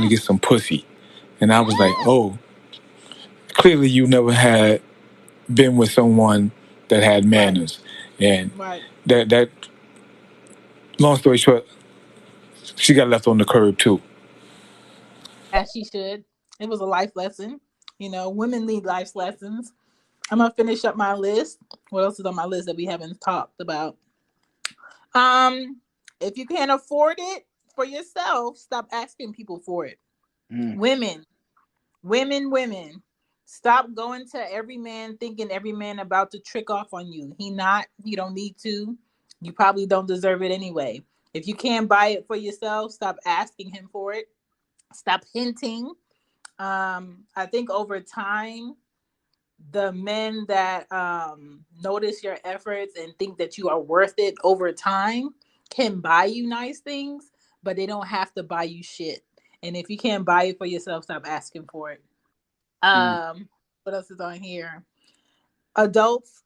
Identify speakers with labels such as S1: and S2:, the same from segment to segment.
S1: to get some pussy. And I was like, oh, clearly you never had been with someone that had manners. And
S2: Right.
S1: that long story short, she got left on the curb too.
S2: As she should. It was a life lesson. Women need life lessons. I'm gonna finish up my list. What else is on my list that we haven't talked about? Um, if you can't afford it for yourself, stop asking people for it.
S3: Mm.
S2: Women, women. Stop going to every man thinking every man about to trick off on you. He not. He don't need to. You probably don't deserve it anyway. If you can't buy it for yourself, stop asking him for it. Stop hinting. I think over time, the men that notice your efforts and think that you are worth it over time can buy you nice things, but they don't have to buy you shit. And if you can't buy it for yourself, stop asking for it.
S3: Mm.
S2: What else is on here? Adults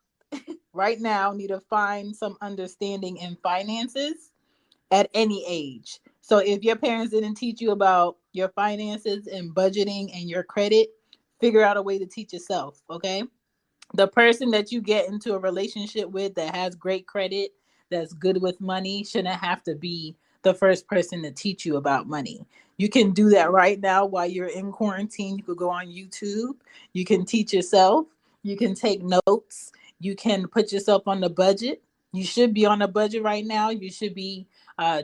S2: right now need to find some understanding in finances at any age. So if your parents didn't teach you about your finances and budgeting and your credit, figure out a way to teach yourself, okay? The person that you get into a relationship with that has great credit, that's good with money, shouldn't have to be the first person to teach you about money. You can do that right now while you're in quarantine. You could go on YouTube. You can teach yourself. You can take notes. You can put yourself on the budget. You should be on a budget right now. You should be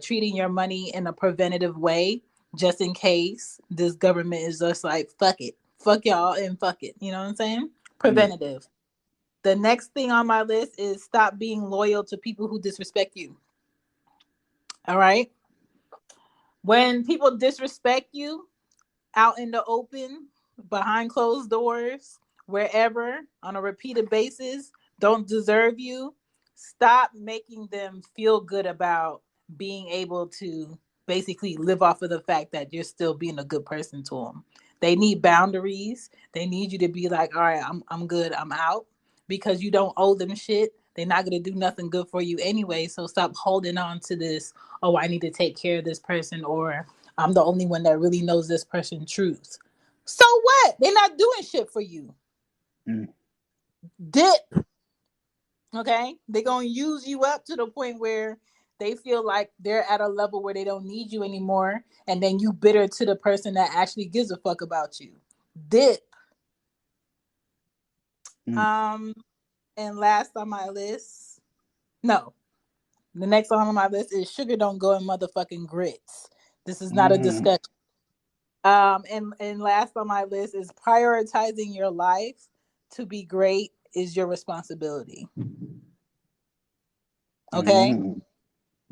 S2: treating your money in a preventative way, just in case this government is just like, fuck it. Fuck y'all and fuck it. You know what I'm saying?
S3: Mm.
S2: Preventative. The next thing on my list is stop being loyal to people who disrespect you. All right. When people disrespect you out in the open, behind closed doors, wherever, on a repeated basis, don't deserve you, stop making them feel good about being able to basically live off of the fact that you're still being a good person to them. They need boundaries. They need you to be like, all right, I'm good. I'm out, because you don't owe them shit. They're not going to do nothing good for you anyway. So stop holding on to this. Oh, I need to take care of this person, or I'm the only one that really knows this person's truth. So what? They're not doing shit for you.
S3: Mm.
S2: Dip. Okay? They're going to use you up to the point where they feel like they're at a level where they don't need you anymore. And then you bitter to the person that actually gives a fuck about you. Dip.
S3: Mm.
S2: Um, and last on my list, no, the next one on my list is sugar don't go in motherfucking grits. This is not a
S3: Mm.
S2: discussion. And last on my list is prioritizing your life to be great is your responsibility. Okay?
S3: Mm.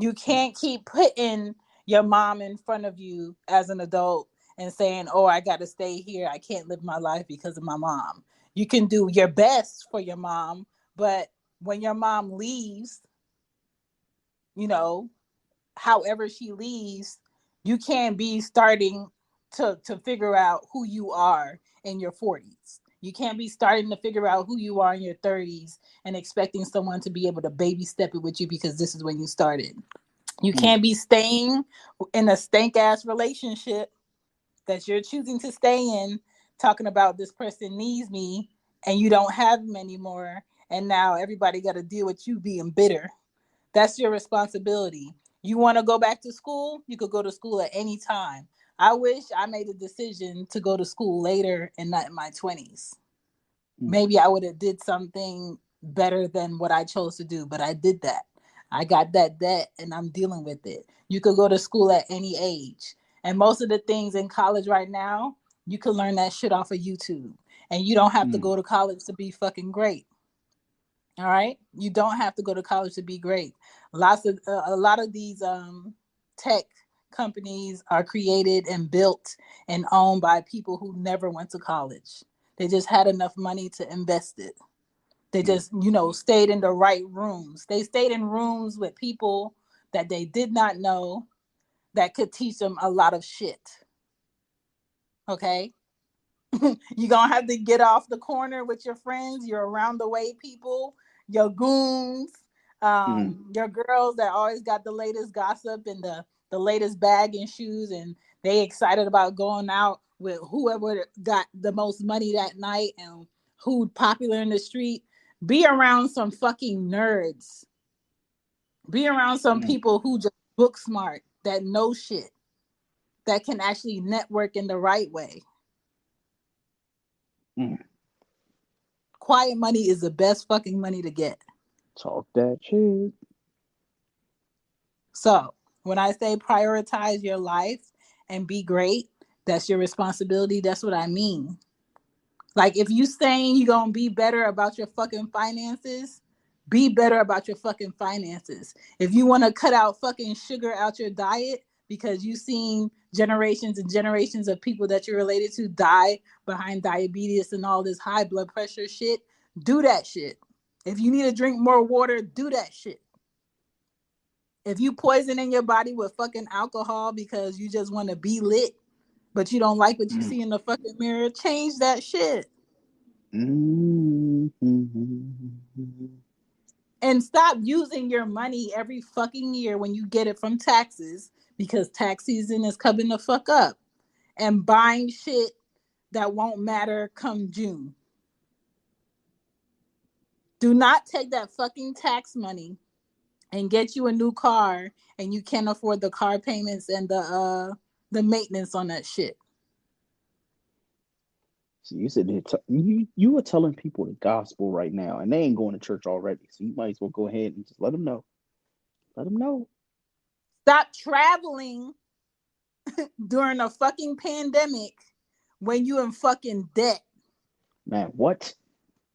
S2: You can't keep putting your mom in front of you as an adult and saying, "Oh, I got to stay here. I can't live my life because of my mom." You can do your best for your mom, but when your mom leaves, you know, however she leaves, you can't be starting to figure out who you are in your 40s. You can't be starting to figure out who you are in your 30s and expecting someone to be able to baby step it with you because this is when you started. You
S3: Mm.
S2: can't be staying in a stank ass relationship that you're choosing to stay in, talking about this person needs me and you don't have them anymore. And now everybody got to deal with you being bitter. That's your responsibility. You want to go back to school? You could go to school at any time. I wish I made a decision to go to school later and not in my 20s.
S3: Mm.
S2: Maybe I would have did something better than what I chose to do, but I did that. I got that debt and I'm dealing with it. You could go to school at any age. And most of the things in college right now, you can learn that shit off of YouTube. And you don't have to
S3: Mm.
S2: go to college to be fucking great. All right, you don't have to go to college to be great. A lot of these tech companies are created and built and owned by people who never went to college. They just had enough money to invest it. They
S3: Mm.
S2: just, stayed in the right rooms. They stayed in rooms with people that they did not know that could teach them a lot of shit. Okay, you're gonna have to get off the corner with your friends, your around the way people, your goons,
S3: Mm.
S2: your girls that always got the latest gossip and the latest bag and shoes, and They excited about going out with whoever got the most money that night and who popular in the street. Be around some fucking nerds. Be around some people who just book smart, that know shit, that can actually network in the right way. Quiet money is the best fucking money to get.
S3: Talk that shit.
S2: So when I say prioritize your life and be great, that's your responsibility. That's what I mean. Like if you saying you gonna be better about your fucking finances, be better about your fucking finances. If you want to cut out fucking sugar out your diet because you've seen generations and generations of people that you're related to die behind diabetes and all this high blood pressure shit, do that shit. If you need to drink more water, do that shit. If you poisoning your body with fucking alcohol because you just want to be lit, but you don't like what you see in the fucking mirror, change that shit. And stop using your money every fucking year when you get it from taxes, because tax season is coming the fuck up, and buying shit that won't matter come June. Do not take that fucking tax money and get you a new car and you can't afford the car payments and the maintenance on that shit.
S3: So you said you were telling people the gospel right now, and they ain't going to church already. So you might as well go ahead and just let them know. Let them know.
S2: Stop traveling during a fucking pandemic when you in fucking debt.
S3: Man, what?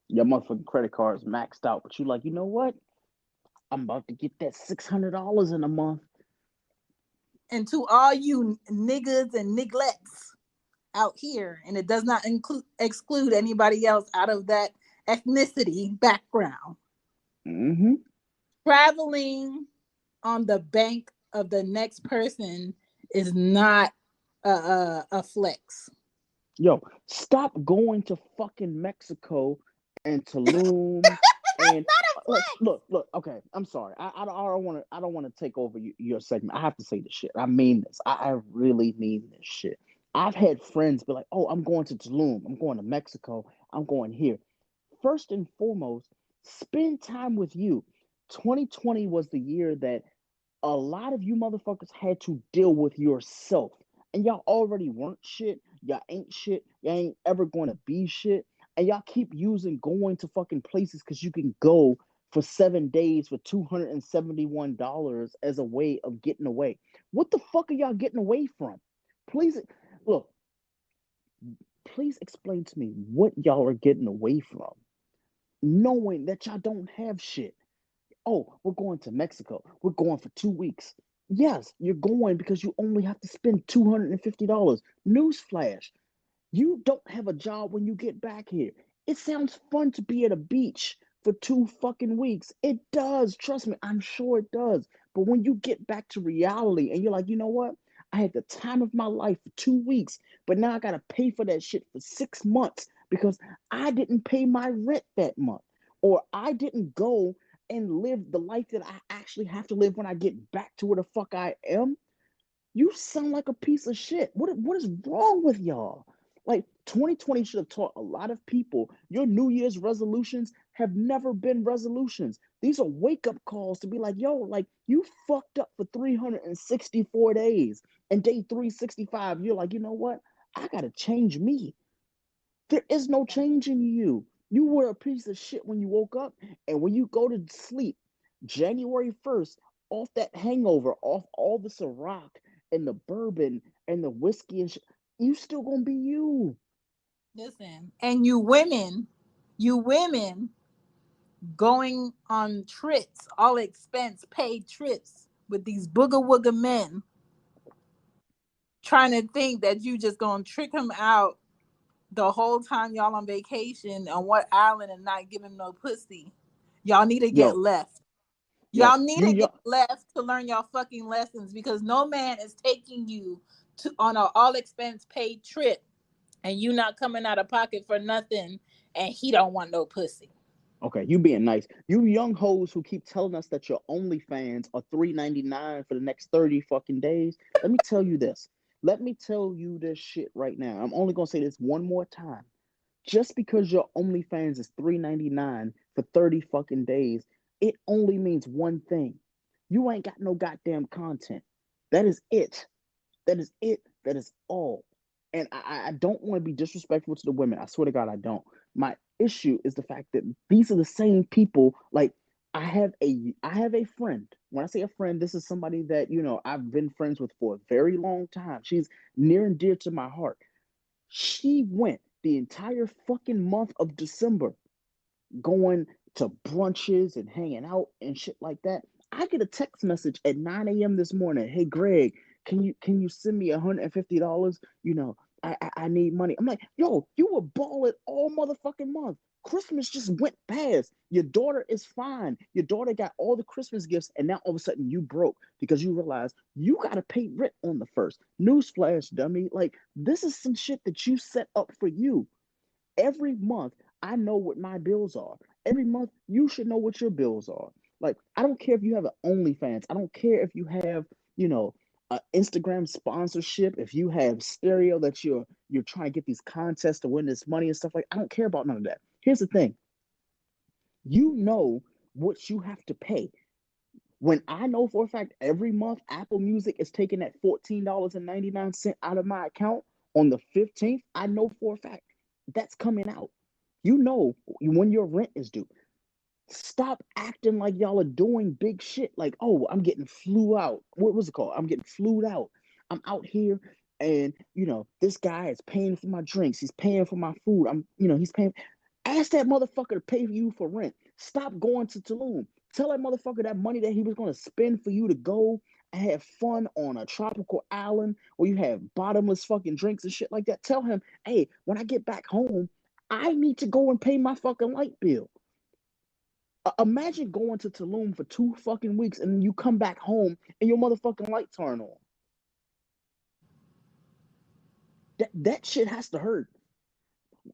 S3: Your motherfucking credit card's maxed out, but you like, you know what? I'm about to get that $600 in a month.
S2: And to all you niggas and nigglets out here, and it does not exclude anybody else out of that ethnicity background. Traveling on the bank of the next person is not a flex.
S3: Yo, stop going to fucking Mexico and Tulum. And look, okay, I'm sorry. I don't want to take over your segment. I have to say this shit. I mean this. I really mean this shit. I've had friends be like, "Oh, I'm going to Tulum. I'm going to Mexico. I'm going here." First and foremost, spend time with you. 2020 was the year that a lot of you motherfuckers had to deal with yourself. And y'all already weren't shit. Y'all ain't shit. Y'all ain't ever going to be shit. And y'all keep using going to fucking places because you can go for 7 days for $271 as a way of getting away. What the fuck are y'all getting away from? Please, look, please explain to me what y'all are getting away from, knowing that y'all don't have shit. Oh, we're going to Mexico. We're going for 2 weeks. Yes, you're going because you only have to spend $250. Newsflash, you don't have a job when you get back here. It sounds fun to be at a beach for 2 fucking weeks. It does. Trust me, I'm sure it does. But when you get back to reality and you're like, you know what? I had the time of my life for 2 weeks, but now I got to pay for that shit for 6 months because I didn't pay my rent that month, or I didn't go and live the life that I actually have to live when I get back to where the fuck I am. You sound like a piece of shit. What is wrong with y'all? Like 2020 should have taught a lot of people your New Year's resolutions have never been resolutions. These are wake-up calls to be like, yo, like you fucked up for 364 days. And day 365, you're like, you know what? I gotta change me. There is no change in you. You were a piece of shit when you woke up, and when you go to sleep, January 1st, off that hangover, off all the Ciroc and the bourbon and the whiskey and shit, you still gonna be you.
S2: Listen, and you women going on trips, all expense paid trips with these booger wooger men, trying to think that you just gonna trick him out the whole time y'all on vacation on what island and not give him no pussy. Y'all need to get left. Y'all need to get left to learn y'all fucking lessons, because no man is taking you on an all expense paid trip and you not coming out of pocket for nothing, and he don't want no pussy.
S3: Okay, you being nice. You young hoes who keep telling us that your OnlyFans are $3.99 for the next 30 fucking days. Let me tell you this. Let me tell you this shit right now. I'm only gonna say this one more time. Just because your OnlyFans is $3.99 for 30 fucking days, it only means one thing. You ain't got no goddamn content. That is it. That is it. That is all. And I don't want to be disrespectful to the women. I swear to God, I don't. My issue is the fact that these are the same people. Like I have a friend. When I say a friend, this is somebody that I've been friends with for a very long time. She's near and dear to my heart. She went the entire fucking month of December going to brunches and hanging out and shit like that. I get a text message at 9 a.m. this morning. Hey Greg, can you send me $150? I need money. I'm like, yo, you were balling all motherfucking month. Christmas just went past. Your daughter is fine. Your daughter got all the Christmas gifts, and now all of a sudden you broke because you realize you gotta pay rent on the first. Newsflash, dummy. Like, this is some shit that you set up for you. Every month, I know what my bills are. Every month, you should know what your bills are. Like, I don't care if you have an OnlyFans. I don't care if you have, you know, an Instagram sponsorship. If you have stereo that you're trying to get these contests to win this money and stuff like. I don't care about none of that. Here's the thing. You know what you have to pay. When I know for a fact every month Apple Music is taking that $14.99 out of my account on the 15th, I know for a fact that's coming out. You know when your rent is due. Stop acting like y'all are doing big shit. Like, oh, I'm getting flew out. What was it called? I'm getting flued out. I'm out here and this guy is paying for my drinks. He's paying for my food. He's paying. Ask that motherfucker to pay you for rent. Stop going to Tulum. Tell that motherfucker that money that he was going to spend for you to go and have fun on a tropical island where you have bottomless fucking drinks and shit like that. Tell him, hey, when I get back home, I need to go and pay my fucking light bill. Imagine going to Tulum for 2 fucking weeks and then you come back home and your motherfucking lights aren't on. That shit has to hurt.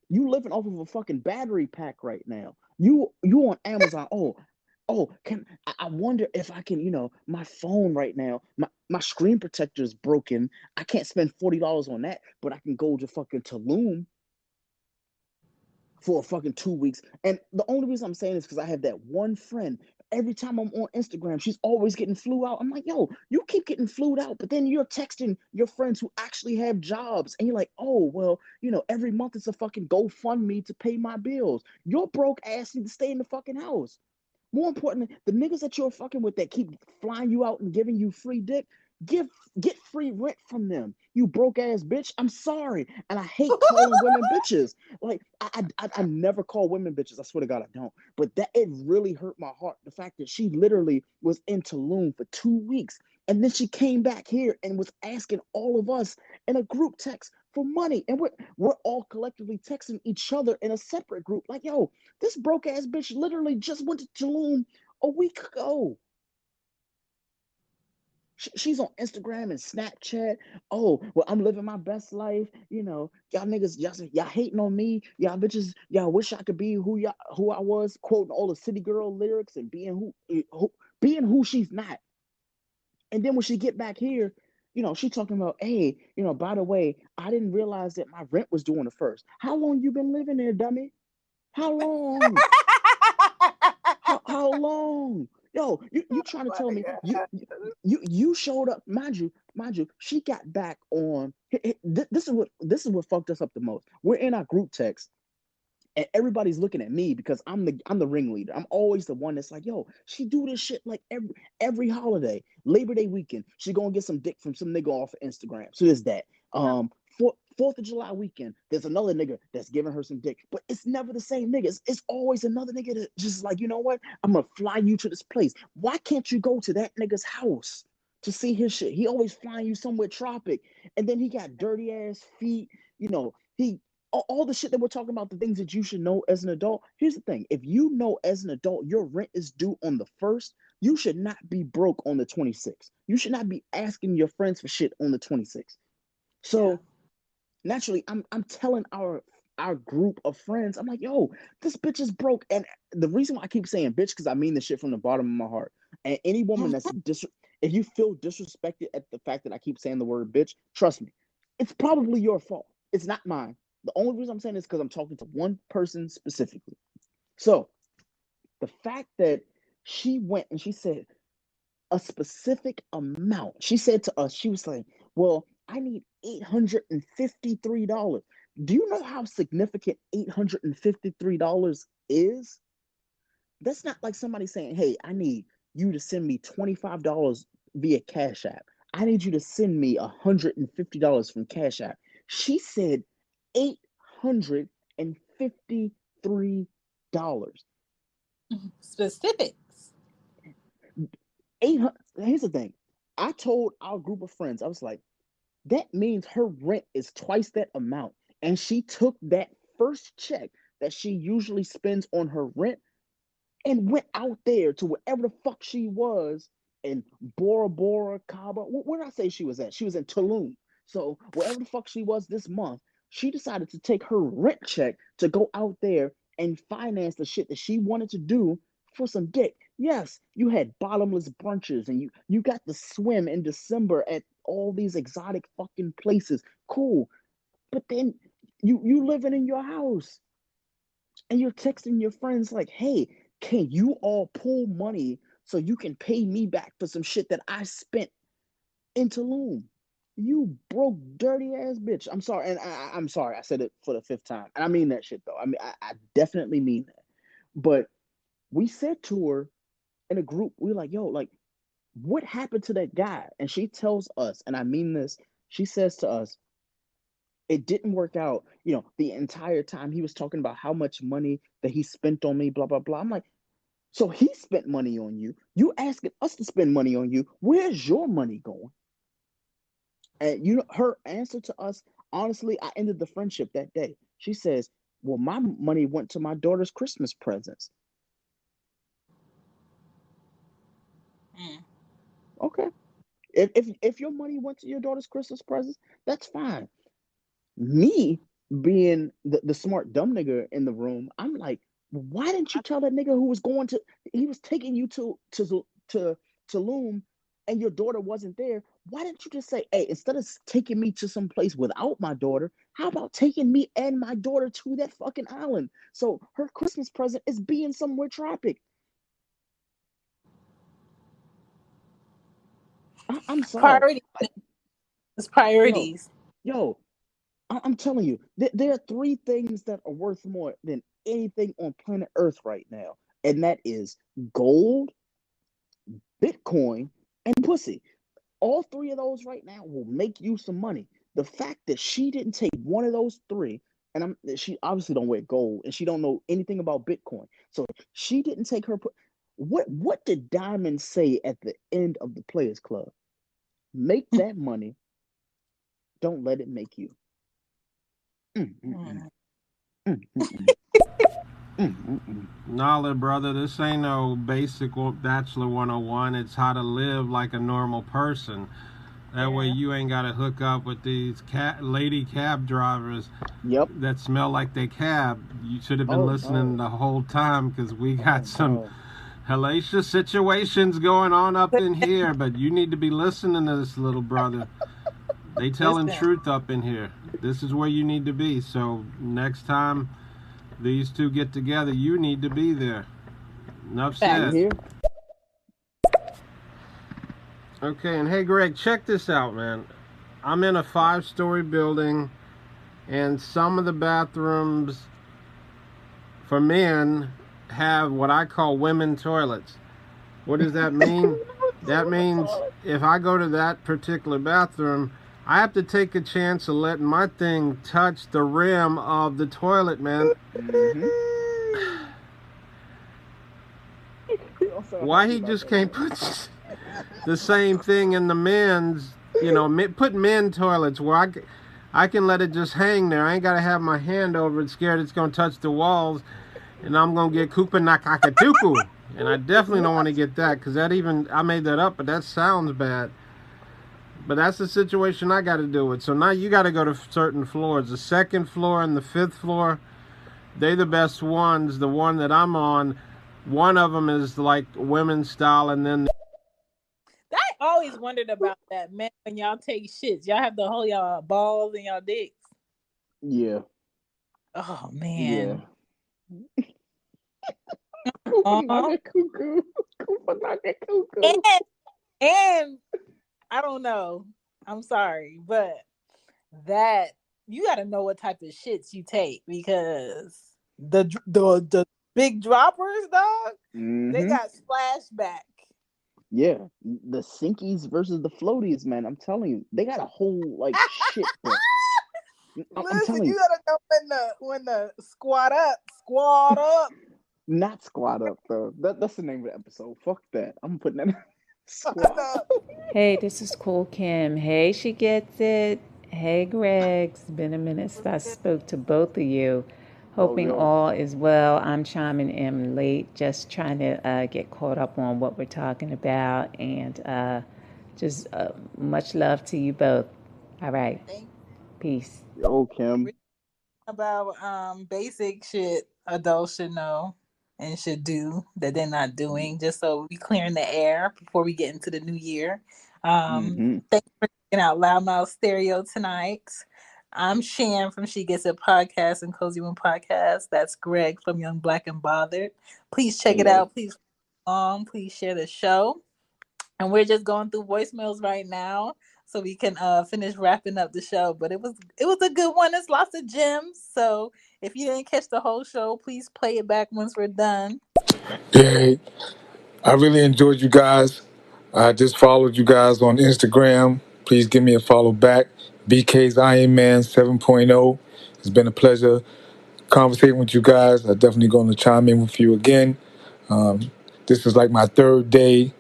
S3: You living off of a fucking battery pack right now. You on Amazon. I wonder if I can, my phone right now, my screen protector is broken. I can't spend $40 on that, but I can go to fucking Tulum for fucking 2 weeks. And the only reason I'm saying this because I have that one friend. Every time I'm on Instagram, she's always getting flew out. I'm like, yo, you keep getting flued out, but then you're texting your friends who actually have jobs, and you're like, oh, well, every month it's a fucking GoFundMe to pay my bills. Your broke ass need to stay in the fucking house. More importantly, the niggas that you're fucking with that keep flying you out and giving you free dick, get free rent from them. You broke ass bitch. I'm sorry, and I hate calling women bitches. Like I never call women bitches. I swear to God, I don't. But that it really hurt my heart. The fact that she literally was in Tulum for 2 weeks, and then she came back here and was asking all of us in a group text for money, and we're all collectively texting each other in a separate group. Like, yo, this broke ass bitch literally just went to Tulum a week ago. She's on Instagram and Snapchat. Oh, well, I'm living my best life. Y'all niggas, y'all hating on me. Y'all bitches, y'all wish I could be who I was, quoting all the city girl lyrics and being who she's not. And then when she get back here, she talking about, hey, by the way, I didn't realize that my rent was due on the first. How long you been living there, dummy? How long? How long? Yo, you trying to tell me you showed up, mind you, she got back on. This is what fucked us up the most. We're in our group text, and everybody's looking at me because I'm the ringleader. I'm always the one that's like, yo, she do this shit like every holiday, Labor Day weekend. She gonna get some dick from some nigga off of Instagram. So there's that. Fourth of July weekend, there's another nigga that's giving her some dick, but it's never the same nigga. It's always another nigga that just like, you know what? I'm gonna fly you to this place. Why can't you go to that nigga's house to see his shit? He always flying you somewhere tropic, and then he got dirty ass feet. He all the shit that we're talking about, the things that you should know as an adult. Here's the thing: if you know as an adult your rent is due on the first, you should not be broke on the 26th. You should not be asking your friends for shit on the 26th. So naturally, I'm telling our group of friends, I'm like, yo, this bitch is broke. And the reason why I keep saying bitch, because I mean this shit from the bottom of my heart. And any woman If you feel disrespected at the fact that I keep saying the word bitch, trust me, it's probably your fault. It's not mine. The only reason I'm saying this is because I'm talking to one person specifically. So the fact that she went and she said a specific amount, she said to us, she was like, well, I need $853. Do you know how significant $853 is? That's not like somebody saying, hey, I need you to send me $25 via Cash App. I need you to send me $150 from Cash App. She said $853.
S2: Specifics.
S3: Here's the thing. I told our group of friends, I was like, that means her rent is twice that amount. And she took that first check that she usually spends on her rent and went out there to wherever the fuck she was in Bora Bora, Cabo. Where did I say she was at? She was in Tulum. So wherever the fuck she was this month, she decided to take her rent check to go out there and finance the shit that she wanted to do for some dick. Yes, you had bottomless brunches and you got to swim in December at all these exotic fucking places. Cool. But then you living in your house and you're texting your friends like, hey, can you all pull money so you can pay me back for some shit that I spent in Tulum? You broke, dirty ass bitch. I'm sorry, and I'm sorry. I said it for the 5th time, and I mean that shit though. I mean, I definitely mean that. But we said to her in a group, we were like, yo, like, what happened to that guy? And she tells us, and I mean this. She says to us, it didn't work out. You know, the entire time he was talking about how much money that he spent on me, blah blah blah. I'm like, so he spent money on you. You asking us to spend money on you. Where's your money going? And you know, her answer to us, honestly, I ended the friendship that day. She says, well, my money went to my daughter's Christmas presents. Okay. If your money went to your daughter's Christmas presents, that's fine. Me being the smart dumb nigga in the room, I'm like, why didn't you tell that nigga who was going to he was taking you to Tulum and your daughter wasn't there? Why didn't you just say, hey, instead of taking me to some place without my daughter, how about taking me and my daughter to that fucking island? So her Christmas present is being somewhere tropic. I'm sorry.
S2: Priority. It's priorities.
S3: Yo, I'm telling you, there are 3 things that are worth more than anything on planet Earth right now, and that is gold, Bitcoin, and pussy. All 3 of those right now will make you some money. The fact that she didn't take one of those 3, and she obviously don't wear gold, and she don't know anything about Bitcoin, so she didn't take her. What did Diamond say at the end of the Players Club? Make that money. Don't let it make you.
S4: Nah, brother, this ain't no basic Bachelor 101. It's how to live like a normal person. That way you ain't got to hook up with these lady cab drivers that smell like they cab. You should have been listening the whole time because we got some hellacious situations going on up in here, but you need to be listening to this, little brother. They telling truth up in here. This is where you need to be. So next time these 2 get together, you need to be there. Enough said. Okay, and hey, Greg, check this out, man. I'm in a 5-story building, and some of the bathrooms for men have what I call women toilets. What does that mean? That means if I go to that particular bathroom, I have to take a chance of letting my thing touch the rim of the toilet, man. Why he just can't put the same thing in the men's, you know, put men toilets where I can let it just hang there. I ain't got to have my hand over it, scared it's going to touch the walls, and I'm going to get Koopa Nakakatuku. And I definitely don't want to get that, because I made that up, but that sounds bad. But that's the situation I got to deal with. So now you got to go to certain floors. The 2nd floor and the 5th floor, they're the best ones. The one that I'm on, one of them is like women's style, and then
S2: always wondered about that, man. When y'all take shits, y'all have to hold y'all balls and y'all dicks.
S3: Yeah.
S2: Oh
S3: Yeah.
S2: man. Aw.
S3: Kufanaka cuckoo. Kufanaka cuckoo.
S2: And I don't know. I'm sorry, but that you got to know what type of shits you take, because the big droppers, dog, they got splashback.
S3: Yeah, the sinkies versus the floaties, man. I'm telling you, they got a whole like shit book. I'm
S2: Listen,
S3: telling
S2: you
S3: you,
S2: gotta know when the squat up.
S3: not squat up though. That's the name of the episode. Fuck that. I'm putting that squat up.
S5: Hey, this is Cool Kim. Hey, she gets it. Hey, Greg. It's been a minute since I spoke to both of you.
S3: Oh
S5: Hoping
S3: yeah.
S5: all is well. I'm chiming in late, just trying to get caught up on what we're talking about. And just much love to you both. All right.
S2: Think
S5: Peace.
S3: Yo, Kim.
S2: about basic shit adults should know and should do that they're not doing, just so we clearing the air before we get into the new year.
S3: Mm-hmm.
S2: Thank you for checking out Loud Mouf Stereo tonight. I'm Shan from She Gets It Podcast and Cozy One Podcast. That's Greg from Young Black and Bothered. Please check it
S3: Hey.
S2: out. Please share the show. And we're just going through voicemails right now so we can finish wrapping up the show. But it was a good one. There's lots of gems. So if you didn't catch the whole show, please play it back once we're done.
S1: Yeah, I really enjoyed you guys. I just followed you guys on Instagram. Please give me a follow back. BK's Iron Man 7.0. It's been a pleasure conversating with you guys. I'm definitely going to chime in with you again. This is like my third day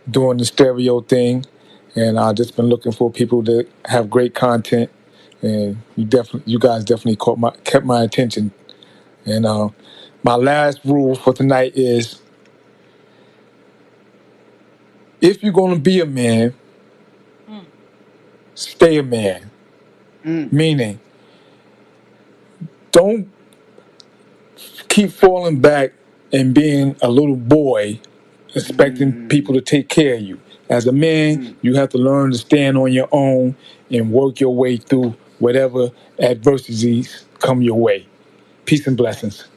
S1: doing the stereo thing, and I've just been looking for people that have great content. And you guys definitely kept my attention. And my last rule for tonight is, if you're going to be a man, stay a man. Meaning, don't keep falling back and being a little boy expecting people to take care of you. As a man, you have to learn to stand on your own and work your way through whatever adversities come your way. Peace and blessings.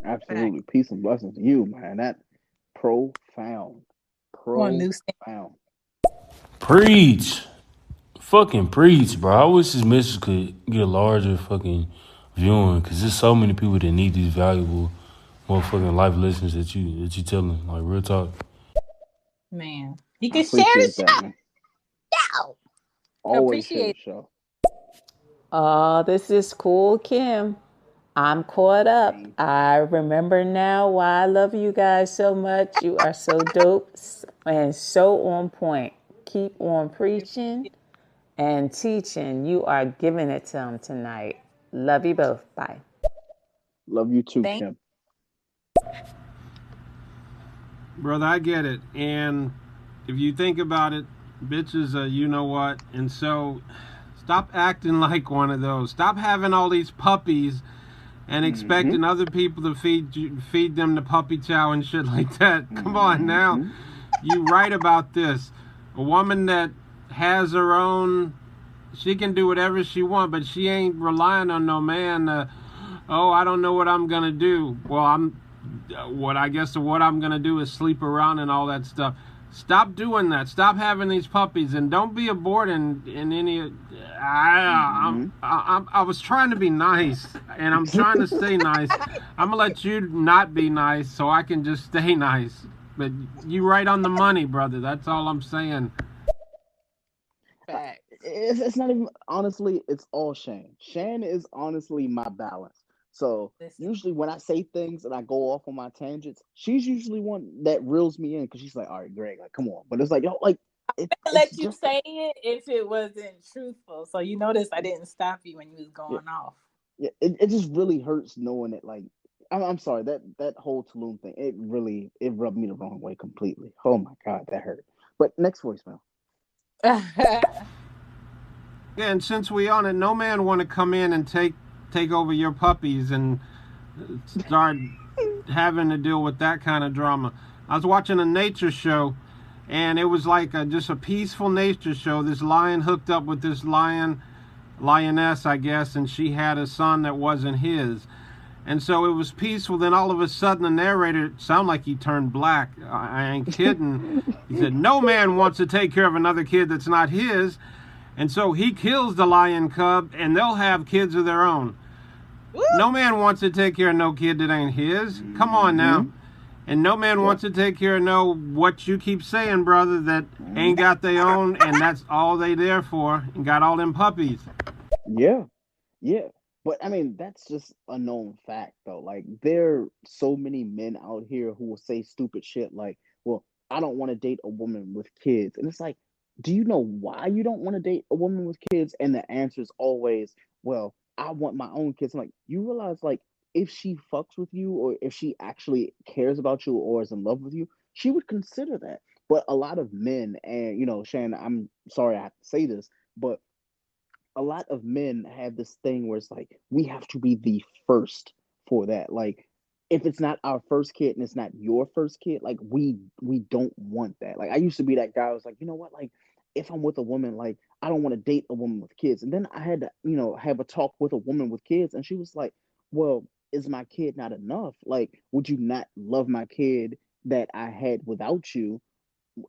S3: Absolutely. Peace and blessings to you, man. That profound.
S2: On new
S3: Profound.
S6: Preach. Fucking preach, bro. I wish this message could get a larger fucking viewing, because there's so many people that need these valuable motherfucking life lessons that you telling. Like, real talk.
S2: man. You
S3: I
S2: can share the
S3: appreciate that, man.
S2: show.
S3: Always share
S2: Appreciate
S3: the
S2: it.
S3: show.
S5: This is Cool Kim. I'm caught up. I remember now why I love you guys so much. You are so dope and so on point. Keep on preaching and teaching. You are giving it to them tonight. Love you both. Bye.
S3: Love you too,
S2: Thank
S3: Kim.
S4: Brother, I get it. And if you think about it, bitches, you know what? And so stop acting like one of those. Stop having all these puppies and expecting other people to feed them the puppy chow and shit like that. Come on now. You right about this. A woman that has her own, she can do whatever she wants, but she ain't relying on no man. I don't know what I'm gonna do. Well, what I'm gonna do is sleep around and all that stuff. Stop doing that. Stop having these puppies, and don't be a board in any. I was trying to be nice, and I'm trying to stay nice. I'm gonna let you not be nice, so I can just stay nice. But you right on the money, brother. That's all I'm saying.
S2: Fact.
S3: It's not even, honestly, it's all Shan. Shan is honestly my balance. So usually when I say things and I go off on my tangents, she's usually one that reels me in, because she's like, all right, Greg, like, come on. But it's like, yo, like,
S2: I'd let you say it if it wasn't truthful. So you notice I didn't stop you when you was going off.
S3: Yeah, it just really hurts knowing it. Like, I'm sorry, that whole Tulum thing, it rubbed me the wrong way completely. Oh my God, that hurt. But next voicemail.
S4: Yeah, and since we on it, no man want to come in and take over your puppies and start having to deal with that kind of drama. I was watching a nature show, And it was like just a peaceful nature show. This lion hooked up with this lioness, I guess, and she had a son that wasn't his. And so it was peaceful. Then all of a sudden, the narrator sounded like he turned black. I ain't kidding. He said, "No man wants to take care of another kid that's not his." And so he kills the lion cub, and they'll have kids of their own.
S2: Woo!
S4: No man wants to take care of no kid that ain't his. Come on now. And no man wants to take care of no, what you keep saying, brother, that ain't got their own, and that's all they there for, and got all them puppies.
S3: Yeah, yeah. But I mean, that's just a known fact, though. Like, there are so many men out here who will say stupid shit like, well, I don't want to date a woman with kids. And it's like, do you know why you don't want to date a woman with kids? And the answer is always, well, I want my own kids. I'm like, you realize, like, if she fucks with you or if she actually cares about you or is in love with you, she would consider that. But a lot of men, and, Shannon, I'm sorry I have to say this, but a lot of men have this thing where it's like we have to be the first for that. Like, if it's not our first kid and it's not your first kid, like we don't want that. Like, I used to be that guy who was like, you know what, like, if I'm with a woman, like, I don't want to date a woman with kids. And then I had to, have a talk with a woman with kids, and she was like, well, is my kid not enough? Like, would you not love my kid that I had without you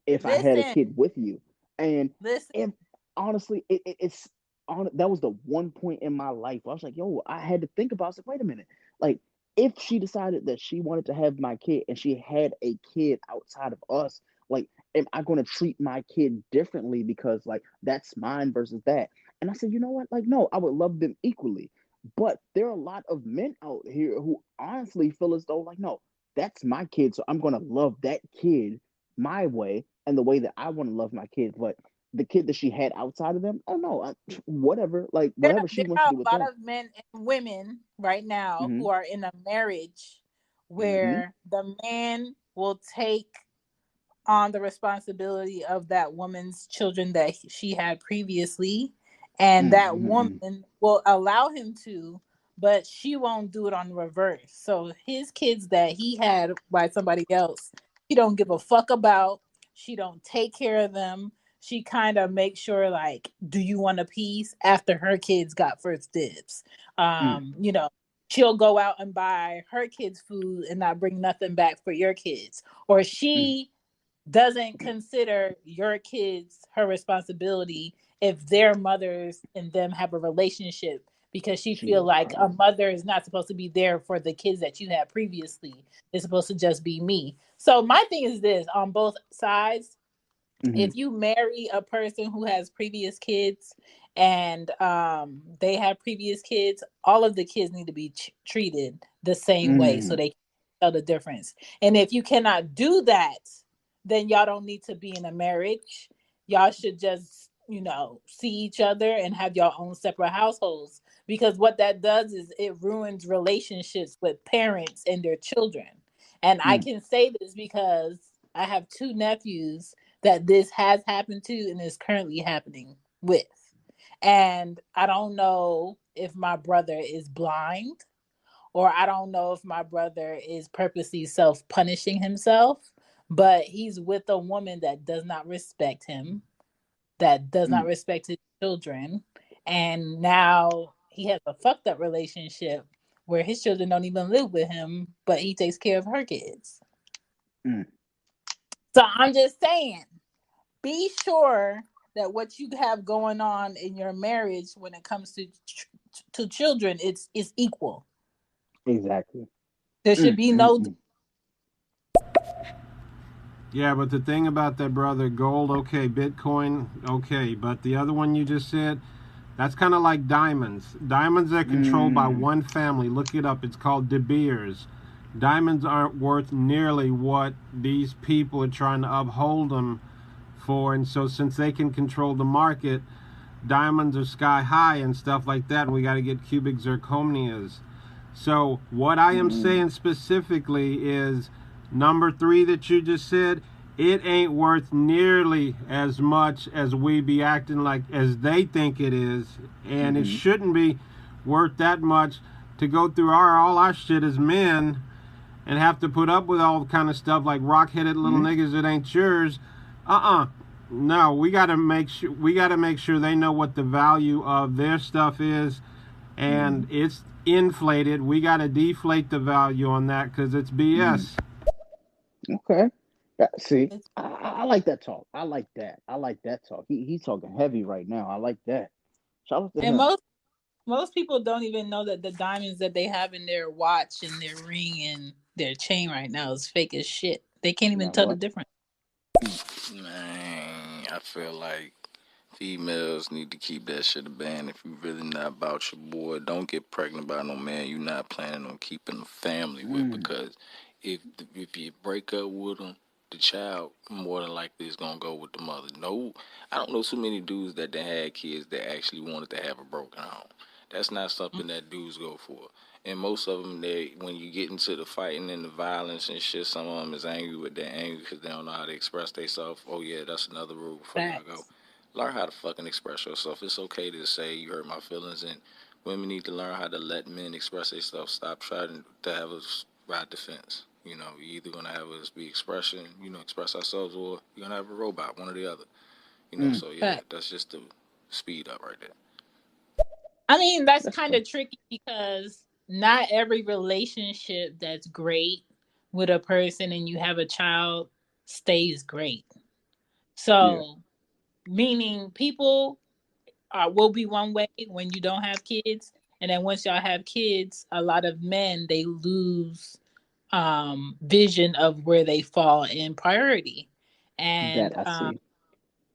S3: if I had a
S2: Listen,
S3: kid with you? And
S2: listen.
S3: if honestly, it's on, that was the one point in my life where I was like, yo, I had to think about it. I was like, wait a minute. Like, if she decided that she wanted to have my kid and she had a kid outside of us, like, am I going to treat my kid differently because, like, that's mine versus that? And I said, you know what? Like, no, I would love them equally. But there are a lot of men out here who honestly feel as though, like, no, that's my kid. So I'm going to love that kid my way and the way that I want to love my kid. But the kid that she had outside of them, oh no, whatever, like, whatever she
S2: There
S3: wants to
S2: are
S3: do
S2: a
S3: with
S2: lot
S3: them.
S2: of men and women right now
S3: Mm-hmm.
S2: who are in a marriage
S3: Mm-hmm.
S2: where the man will take on the responsibility of that woman's children that she had previously, and that
S3: Mm-hmm.
S2: woman will allow him to, but she won't do it on the reverse. So his kids that he had by somebody else, he don't give a fuck about. She don't take care of them. She kind of makes sure, like, do you want a piece after her kids got first dibs? You know, she'll go out and buy her kids food and not bring nothing back for your kids, or she doesn't consider your kids her responsibility if their mothers and them have a relationship, because she feel
S3: Jesus
S2: like a
S3: Christ.
S2: mother is not supposed to be there for the kids that you had previously. It's supposed to just be me. So my thing is this: on both sides,
S3: Mm-hmm.
S2: if you marry a person who has previous kids and they have previous kids, all of the kids need to be treated the same way so
S3: Mm-hmm.
S2: they can tell the difference. And if you cannot do that, then y'all don't need to be in a marriage. Y'all should just, see each other and have your own separate households, because what that does is it ruins relationships with parents and their children. And I can say this because I have two nephews that this has happened to and is currently happening with. And I don't know if my brother is blind, or I don't know if my brother is purposely self punishing himself, but he's with a woman that does not respect him, that does not respect his children. And now he has a fucked up relationship where his children don't even live with him, but he takes care of her kids.
S3: Mm-hmm.
S2: So I'm just saying, be sure that what you have going on in your marriage when it comes to children, it's equal.
S3: Exactly.
S2: There should be no.
S3: Mm-hmm.
S4: Yeah, but the thing about that, brother, gold, okay, Bitcoin, okay, but the other one you just said, that's kind of like diamonds. Diamonds are controlled by one family. Look it up. It's called De Beers. Diamonds aren't worth nearly what these people are trying to uphold them for. And so since they can control the market, diamonds are sky high and stuff like that. And we got to get cubic zirconias. So what I am saying specifically is number 3 that you just said, it ain't worth nearly as much as we be acting like as they think it is, and it shouldn't be worth that much to go through all our shit as men and have to put up with all kind of stuff like rock-headed little niggas that ain't yours No, we got to make sure they know what the value of their stuff is, and it's inflated. We got to deflate the value on that because it's BS.
S3: Okay. See,
S2: It's,
S3: I like that talk. I like that. I like that talk. He's talking heavy right now. I like that. Shout out to
S2: and
S3: him.
S2: most people don't even know that the diamonds that they have in their watch and their ring and their chain right now is fake as shit. They can't even
S3: Now
S2: tell the
S3: what?
S2: difference.
S7: Man, I feel like females need to keep that shit a band. If you really not about your boy, don't get pregnant by no man you not planning on keeping a family with.
S3: Mm,
S7: Because if you break up with him, the child more than likely is gonna go with the mother. No, I don't know too many dudes that done had kids that actually wanted to have a broken home. That's not something that dudes go for. And most of them, when you get into the fighting and the violence and shit, some of them is angry with their anger because they don't know how to express themselves. Oh yeah, that's another rule before y'all go.
S2: Facts.
S7: Learn how to fucking express yourself. It's okay to say you hurt my feelings, and women need to learn how to let men express themselves. Stop trying to have us ride the fence. You know, you either gonna have us be expression, express ourselves, or you're gonna have a robot, one or the other.
S3: mm,
S7: So yeah,
S2: Facts.
S7: that's just the speed up right there.
S2: I mean, that's
S3: that's
S2: kind
S3: fair.
S2: of tricky because not every relationship that's great with a person and you have a child stays great.
S3: Yeah,
S2: So, meaning people will be one way when you don't have kids, and then once y'all have kids, a lot of men they lose vision of where they fall in priority,
S3: that
S2: and
S3: I see.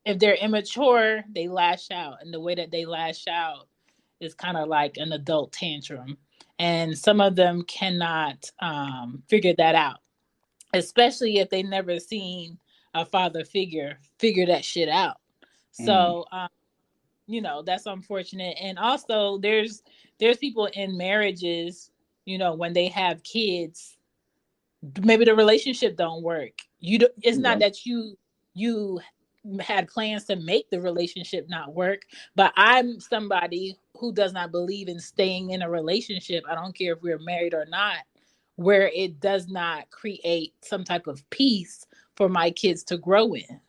S2: if they're immature, they lash out, and the way that they lash out is kind of like an adult tantrum, and some of them cannot figure that out, especially if they never seen a father figure that shit out.
S3: Mm,
S2: So that's unfortunate. And also there's people in marriages, when they have kids, maybe the relationship don't work. It's not
S3: yep.
S2: that you had plans to make the relationship not work, but I'm somebody who does not believe in staying in a relationship. I don't care if we're married or not, where it does not create some type of peace for my kids to grow in,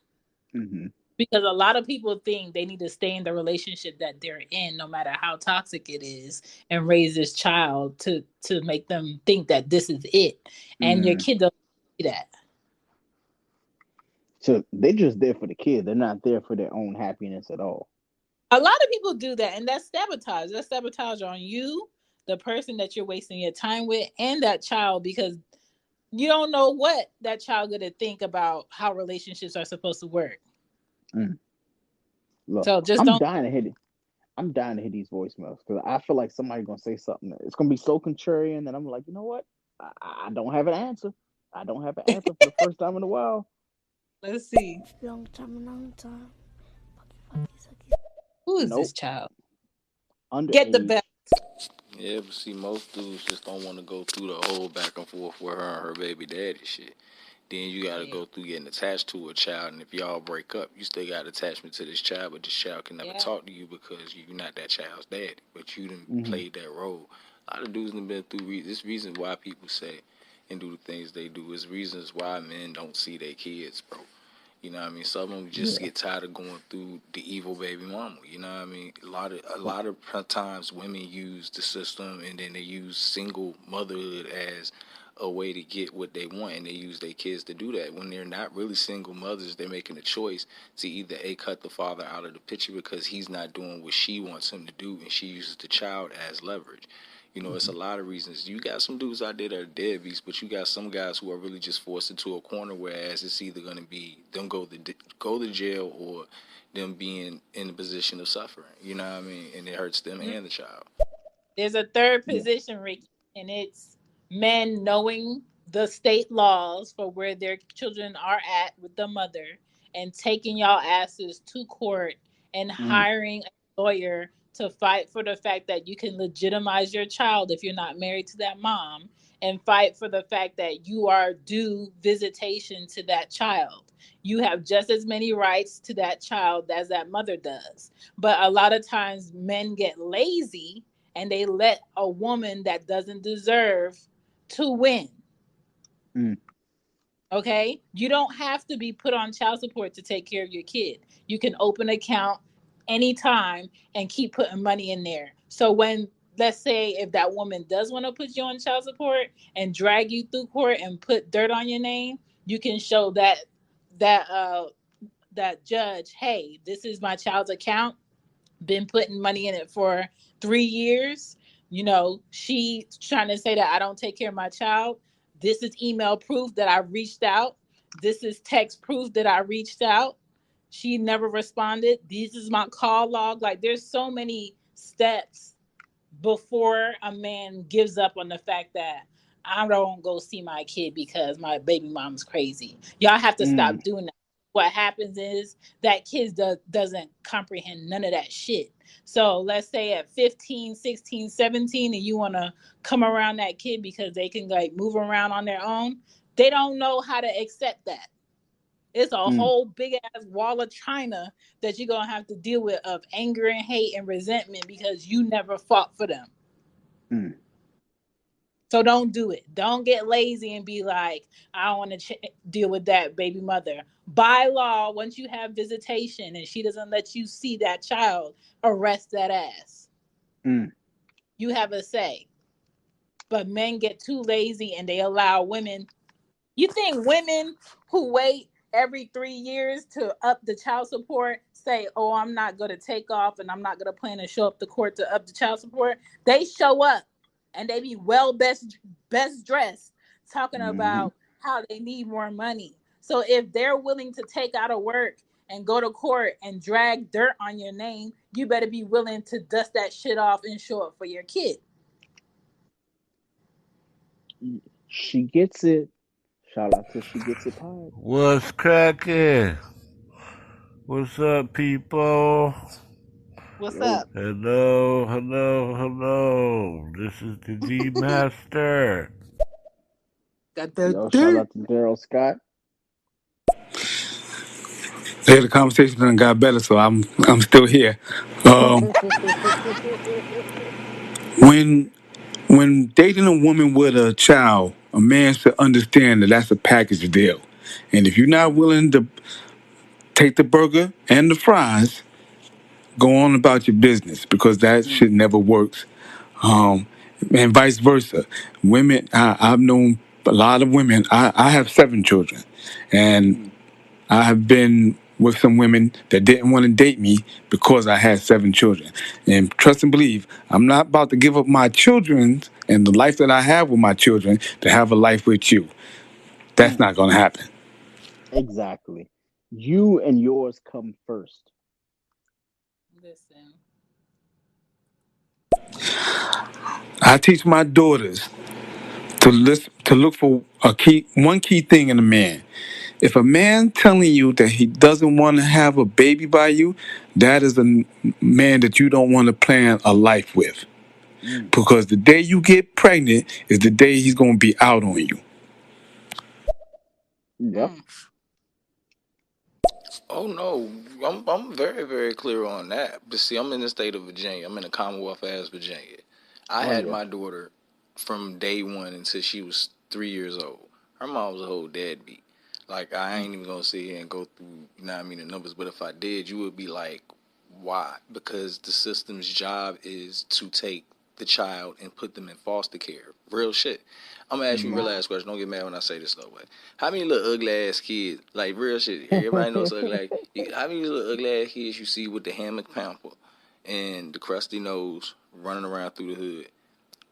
S3: Mm-hmm.
S2: because a lot of people think they need to stay in the relationship that they're in no matter how toxic it is, and raise this child to make them think that this is it, and your
S3: Mm.
S2: kid doesn't see that.
S3: So they just there for the kid. They're not there for their own happiness at all.
S2: A lot of people do that, and that's sabotage on you, the person that you're wasting your time with, and that child, because you don't know what that child gonna think about how relationships are supposed to work.
S3: Mm. Look,
S2: So just
S3: I'm
S2: don't.
S3: dying to hit it. I'm dying to hit these voicemails because I feel like somebody's gonna say something. It's gonna be so contrarian that I'm like, you know what? I don't have an answer. I don't have an answer for the first time in a while.
S2: Let's see,
S8: Long time.
S2: who is this
S3: Nope.
S2: child. Get the belt.
S3: Underage.
S7: Yeah, but see, most dudes just don't want to go through the whole back and forth with her and her baby daddy shit. Then you got to
S2: Yeah.
S7: go through getting attached to a child, and if y'all break up, you still got attachment to this child, but this child can never
S2: Yeah.
S7: talk to you because you're not that child's daddy, but you done
S3: Mm-hmm.
S7: played that role. A lot of dudes have been through this reason why people say and do the things they do is reasons why men don't see their kids, bro. You know what I mean? Some of them just
S3: Yeah.
S7: get tired of going through the evil baby mama. You know what I mean? A
S3: But
S7: lot of times women use the system and then they use single motherhood as a way to get what they want, and they use their kids to do that. When they're not really single mothers, they're making a choice to either cut the father out of the picture because he's not doing what she wants him to do, and she uses the child as leverage. It's a
S3: mhm.
S7: lot of reasons. You got some dudes out there that are deadbeats, but you got some guys who are really just forced into a corner. Whereas it's either going to be them go to jail or them being in a position of suffering. You know what I mean? And it hurts them and the child.
S2: There's a third
S3: Yeah.
S2: position, Ricky, and it's men knowing the state laws for where their children are at with the mother, and taking y'all asses to court and
S3: Mm.
S2: hiring a lawyer to fight for the fact that you can legitimize your child if you're not married to that mom, and fight for the fact that you are due visitation to that child. You have just as many rights to that child as that mother does. But a lot of times men get lazy and they let a woman that doesn't deserve to win.
S3: Mm.
S2: Okay, you don't have to be put on child support to take care of your kid. You can open an account anytime and keep putting money in there. So when, let's say, if that woman does want to put you on child support and drag you through court and put dirt on your name, you can show that that judge, hey, this is my child's account, been putting money in it for 3 years. You know, she trying to say that I don't take care of my child. This is email proof that I reached out. This is text proof that I reached out. She never responded. This is my call log. Like, there's so many steps before a man gives up on the fact that I don't go see my kid because my baby mom's crazy. Y'all have to
S3: Mm,
S2: stop doing that. What happens is that kids doesn't comprehend none of that shit. So let's say at 15, 16, 17, and you want to come around that kid because they can like move around on their own, they don't know how to accept that. It's a
S3: mm,
S2: whole big ass wall of China that you're gonna have to deal with of anger and hate and resentment because you never fought for them.
S3: mm,
S2: So don't do it. Don't get lazy and be like, I don't want to deal with that baby mother. By law, once you have visitation and she doesn't let you see that child, arrest that ass.
S3: mm.
S2: You have a say. But men get too lazy and they allow women. You think women who wait every 3 years to up the child support say, oh, I'm not going to take off and I'm not going to plan to show up to court to up the child support? They show up and they be well best dressed talking
S3: Mm-hmm.
S2: about how they need more money. So if they're willing to take out of work and go to court and drag dirt on your name, you better be willing to dust that shit off and show up for your kid.
S3: She gets it. Shout out to She Gets It Pod.
S9: What's cracking? What's up, people?
S2: What's
S3: Yo,
S2: up?
S9: Hello, hello, hello. This is the G Master.
S2: Got the
S3: yo, shout
S2: dirt.
S3: out to Daryl Scott.
S1: Hey, the conversation done got better, so I'm still here. Um, when when dating a woman with a child, a man should understand that that's a package deal, and if you're not willing to take the burger and the fries, go on about your business because that
S3: Mm,
S1: shit never works. Um, and vice versa. Women, I've known a lot of women. I have 7 children, and
S3: mm,
S1: I have been with some women that didn't want to date me because I had 7 children. And trust and believe, I'm not about to give up my children and the life that I have with my children to have a life with you. That's
S3: mm.
S1: not going to happen.
S3: Exactly. You and yours come first.
S2: Listen.
S1: I teach my daughters to look for one key thing in a man. If a man telling you that he doesn't want to have a baby by you, that is a man that you don't want to plan a life with.
S3: Mm,
S1: Because the day you get pregnant is the day he's going to be out on you.
S3: yep.
S2: Mm.
S7: Oh no, I'm very very clear on that. But see, I'm in the state of Virginia. I'm in the Commonwealth as Virginia. I
S3: Oh
S7: had
S3: yeah.
S7: my daughter from day one until she was 3 years old. Her mom was a whole deadbeat. Like I
S3: Mm,
S7: ain't even gonna sit here and go through, you know what I mean, the numbers. But if I did, you would be like, why? Because the system's job is to take the child and put them in foster care. Real shit. I'm gonna ask you a
S3: mm.
S7: real ass question. Don't get mad when I say this though, but how many little ugly ass kids, like real shit, everybody knows ugly ass, how many little ugly ass kids you see with the hammock pamper and the crusty nose running around through the hood?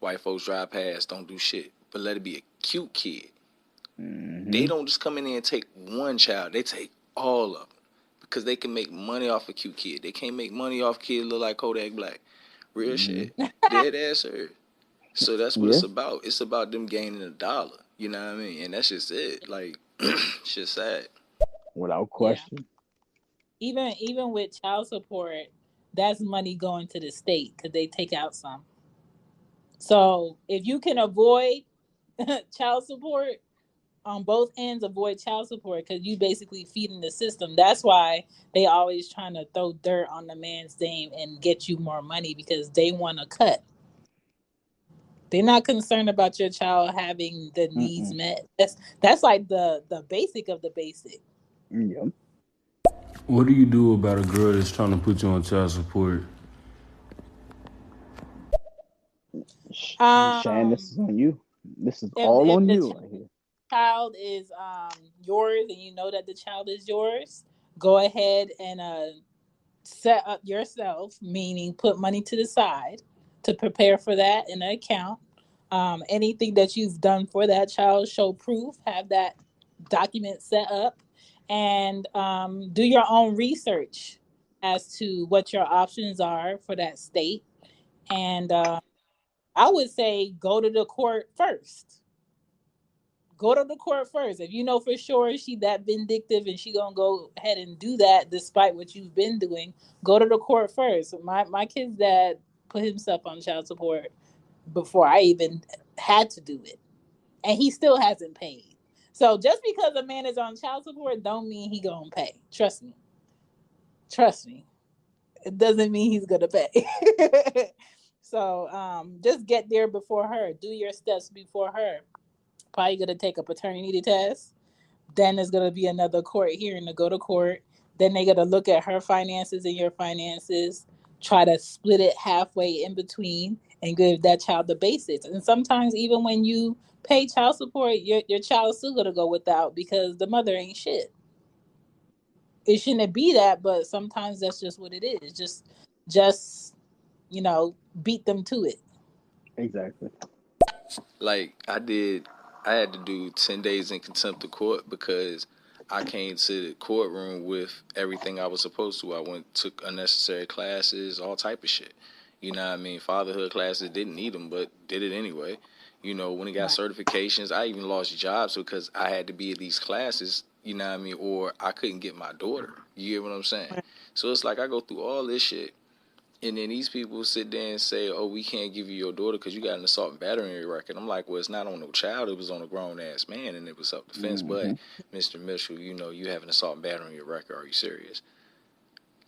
S7: White folks drive past, don't do shit. But let it be a cute kid. They
S3: Mm-hmm.
S7: don't just come in there and take one child, they take all of them. Because they can make money off a cute kid. They can't make money off kids look like Kodak Black. Real
S3: Mm-hmm.
S7: shit. Dead ass serious. So that's what
S3: Yeah,
S7: it's about. It's about them gaining a dollar. You know what I mean? And that's just it. Like, it's just sad.
S3: without
S2: Yeah.
S3: question.
S2: Even with child support, that's money going to the state because they take out some. So if you can avoid child support on both ends, avoid child support because you basically feeding the system. That's why they always trying to throw dirt on the man's name and get you more money because they want to cut. They're not concerned about your child having the needs met. That's like the basic of the basic.
S3: Yeah.
S6: What do you do about a girl that's trying to put you on child support?
S3: Shan, this
S2: Um,
S3: is on you. This is
S2: if
S3: all
S2: if
S3: on
S2: the
S3: you right here.
S2: child is yours and you know that the child is yours, go ahead and set up yourself, meaning put money to the side to prepare for that in an account. Anything that you've done for that child, show proof, have that document set up, and do your own research as to what your options are for that state. And I would say go to the court first. Go to the court first. If you know for sure she that vindictive and she gonna go ahead and do that despite what you've been doing, go to the court first. My kid's dad put himself on child support before I even had to do it, and he still hasn't paid. So just because a man is on child support don't mean he gonna pay. Trust me. Trust me. It doesn't mean he's gonna pay. So just get there before her. Do your steps before her. Probably gonna take a paternity test. Then there's gonna be another court hearing to go to court. Then they gotta look at her finances and your finances, try to split it halfway in between, and give that child the basics. And sometimes even when you pay child support, your child's still gonna go without because the mother ain't shit. It shouldn't be that, but sometimes that's just what it is. Just beat them to it.
S3: Exactly.
S7: Like I had to do 10 days in contempt of court because I came to the courtroom with everything I was supposed to. I went took unnecessary classes, all type of shit. You know what I mean? Fatherhood classes, didn't need them, but did it anyway. You know, when it got
S2: Right.
S7: certifications, I even lost jobs because I had to be at these classes. You know what I mean? Or I couldn't get my daughter. You get what I'm saying? So it's like I go through all this shit, and then these people sit there and say, "Oh, we can't give you your daughter because you got an assault and battery on your record." I'm like, "Well, it's not on no child. It was on a grown ass man, and it was self defense." But Mr. Mitchell, you know, you have an assault and battery on your record. Are you serious?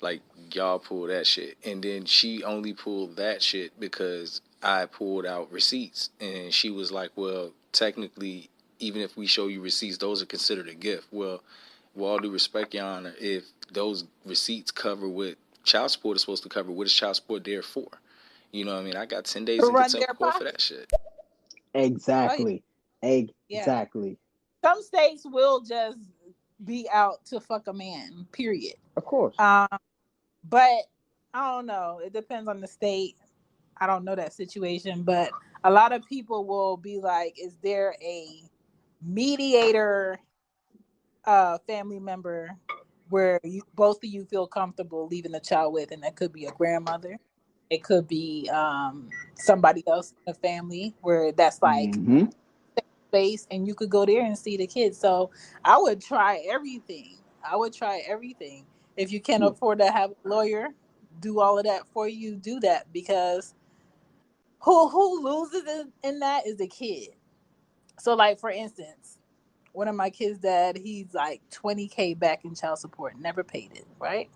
S7: Like, y'all pull that shit, and then she only pulled that shit because I pulled out receipts, and she was like, "Well, technically, even if we show you receipts, those are considered a gift." Well, with all due respect, Your Honor, if those receipts cover what child support is supposed to cover, what is child support there for? You know what I mean? I got 10
S2: To
S7: days in
S2: run
S7: contempt
S2: their
S7: of court for
S2: pocket.
S7: that shit.
S2: Oh yeah.
S3: Exactly.
S2: Yeah.
S3: Exactly.
S2: Some states will just be out to fuck a man. Period.
S3: Of course.
S2: But I don't know. It depends on the state. I don't know that situation, but a lot of people will be like, "Is there a mediator, family member, where both of you feel comfortable leaving the child with?" And that could be a grandmother. It could be somebody else in the family where that's like
S3: Mm-hmm.
S2: space, and you could go there and see the kids. So I would try everything. I would try everything. If you can't
S3: Yeah.
S2: afford to have a lawyer do all of that for you, do that, because who loses in that is the kid. So like for instance, one of my kids' dad, he's like 20K back in child support, never paid it, right?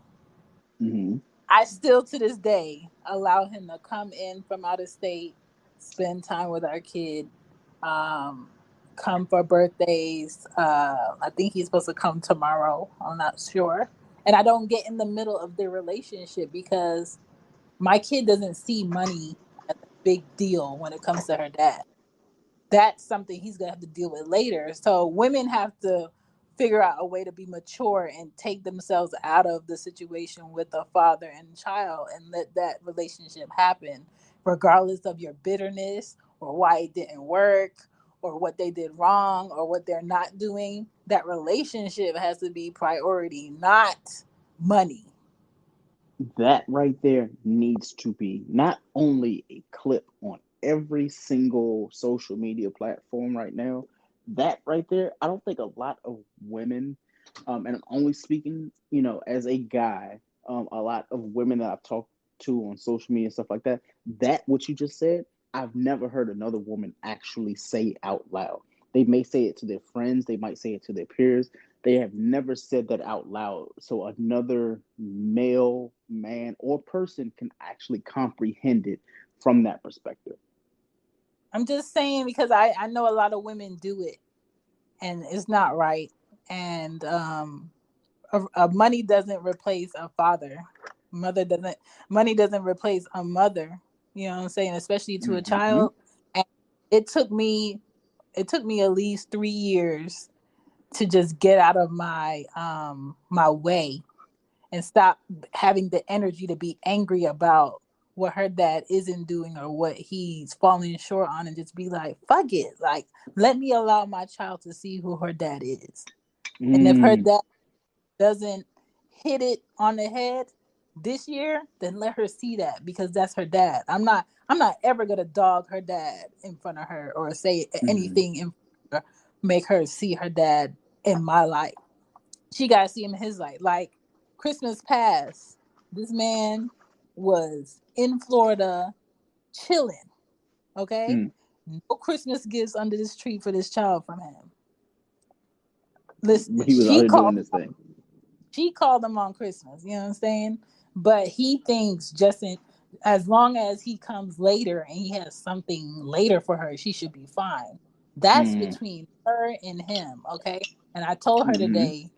S3: Mm-hmm.
S2: I still to this day allow him to come in from out of state, spend time with our kid, um, come for birthdays. I think he's supposed to come tomorrow. I'm not sure. And I don't get in the middle of their relationship because my kid doesn't see money as a big deal when it comes to her dad. That's something he's gonna have to deal with later. So women have to figure out a way to be mature and take themselves out of the situation with a father and child and let that relationship happen, regardless of your bitterness or why it didn't work or what they did wrong or what they're not doing. That relationship has to be priority, not money.
S3: That right there needs to be not only a clip on every single social media platform right now. That right there, I don't think a lot of women, and I'm only speaking, as a guy, a lot of women that I've talked to on social media and stuff like that, that what you just said, I've never heard another woman actually say out loud. They may say it to their friends, they might say it to their peers, they have never said that out loud. So another male, man, or person can actually comprehend it from that perspective.
S2: I'm just saying because I know a lot of women do it, and it's not right. And a money doesn't replace a father. Mother doesn't Money doesn't replace a mother. You know what I'm saying? Especially to a
S3: Mm-hmm.
S2: child. And it took me it took me at least 3 years to just get out of my way and stop having the energy to be angry about what her dad isn't doing or what he's falling short on, and just be like, fuck it. Like, let me allow my child to see who her dad is. And if her
S3: Mm.
S2: dad doesn't hit it on the head this year, then let her see that, because that's her dad. I'm not ever gonna dog her dad in front of her or say
S3: Mm-hmm.
S2: anything in front of her, make her see her dad in my life. She gotta see him in his life. Like Christmas past, this man was in Florida chilling. Okay,
S3: Mm.
S2: no Christmas gifts under this tree for this child from him. Listen,
S3: He was out here doing this thing.
S2: she called him on Christmas. You know what I'm saying? But he thinks as long as he comes later and he has something later for her, she should be fine. That's
S3: Mm.
S2: between her and him. Okay. And I told her
S3: Mm-hmm.
S2: today,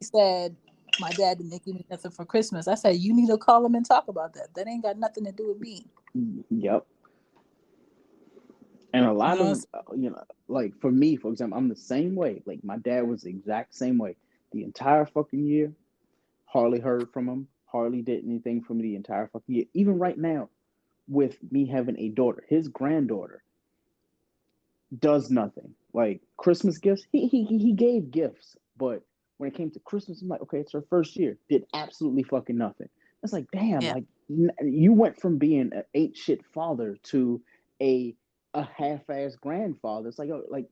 S2: he said, my dad didn't give me nothing for Christmas. I said, you need to call him and talk about that. That ain't got nothing to do with me.
S3: Yep. And a
S2: You
S3: lot
S2: know what I'm
S3: of,
S2: saying?
S3: like for me, for example, I'm the same way. Like my dad was the exact same way. The entire fucking year, hardly heard from him, hardly did anything for me the entire fucking year. Even right now, with me having a daughter, his granddaughter does nothing. Like Christmas gifts, he gave gifts, but when it came to Christmas, I'm like, okay, it's her first year, did absolutely fucking nothing. It's like, damn,
S2: Yeah.
S3: like you went from being an eight shit father to a a half-ass grandfather. It's like, oh, like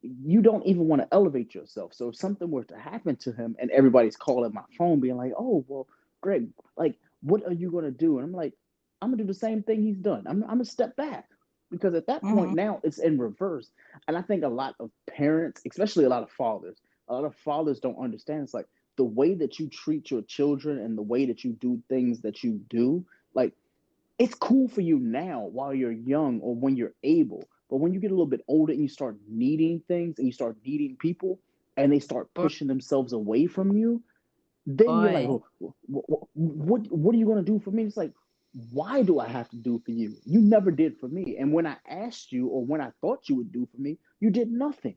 S3: you don't even want to elevate yourself. So if something were to happen to him and everybody's calling my phone being like, oh well, Greg, like what are you gonna do? And I'm like, I'm gonna do the same thing he's done. I'm gonna step back, because at that point
S2: Mm-hmm.
S3: now it's in reverse. And I think a lot of parents, especially a lot of fathers don't understand. It's like the way that you treat your children and the way that you do things that you do, like it's cool for you now while you're young or when you're able. But when you get a little bit older and you start needing things and you start needing people and they start pushing themselves away from you, then you're like,
S2: Boy.
S3: oh, what are you going to do for me? It's like, why do I have to do for you? You never did for me. And when I asked you or when I thought you would do for me, you did nothing.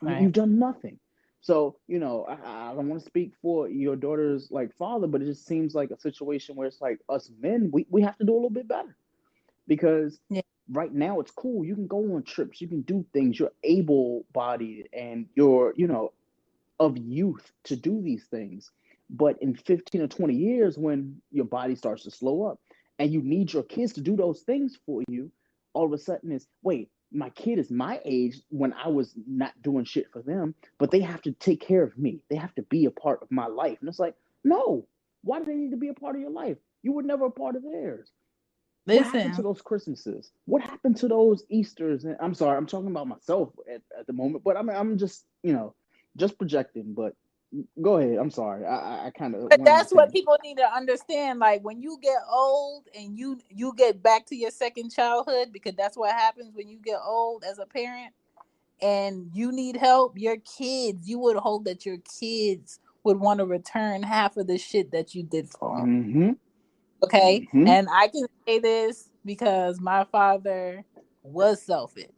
S2: Right.
S3: You've done nothing. So, I don't want to speak for your daughter's like father, but it just seems like a situation where it's like us men, we have to do a little bit better, because
S2: Yeah.
S3: right now it's cool. You can go on trips, you can do things, you're able bodied and you're, of youth to do these things. But in 15 or 20 years, when your body starts to slow up and you need your kids to do those things for you, all of a sudden it's, wait, my kid is my age when I was not doing shit for them, but they have to take care of me. They have to be a part of my life. And it's like, no, why do they need to be a part of your life? You were never a part of theirs. What happened to
S2: Listen,
S3: those Christmases? What happened to those Easters? And I'm sorry, I'm talking about myself at the moment, but I'm just, just projecting. But go ahead. I'm sorry. I kind of
S2: but
S3: went on a
S2: that's what
S3: tangent.
S2: people need to understand. Like when you get old and you get back to your second childhood, because that's what happens when you get old as a parent and you need help. Your kids, you would hope that your kids would want to return half of the shit that you did for them.
S3: Mm-hmm.
S2: Okay,
S3: Mm-hmm.
S2: and I can say this because my father was selfish.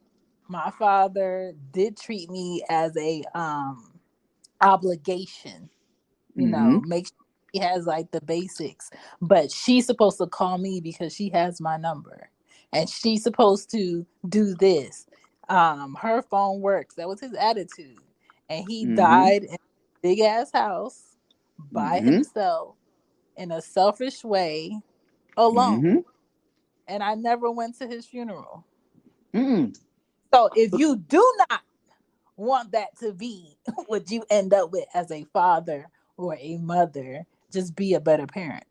S2: My father did treat me as a obligation,
S3: Mm-hmm.
S2: make sure he has like the basics. But she's supposed to call me because she has my number. And she's supposed to do this. Her phone works. That was his attitude. And he
S3: Mm-hmm.
S2: died in a big ass house by
S3: Mm-hmm.
S2: himself in a selfish way alone.
S3: Mm-hmm.
S2: And I never went to his funeral.
S3: Mm-hmm.
S2: So if you do not want that to be what you end up with as a father or a mother, just be a better parent.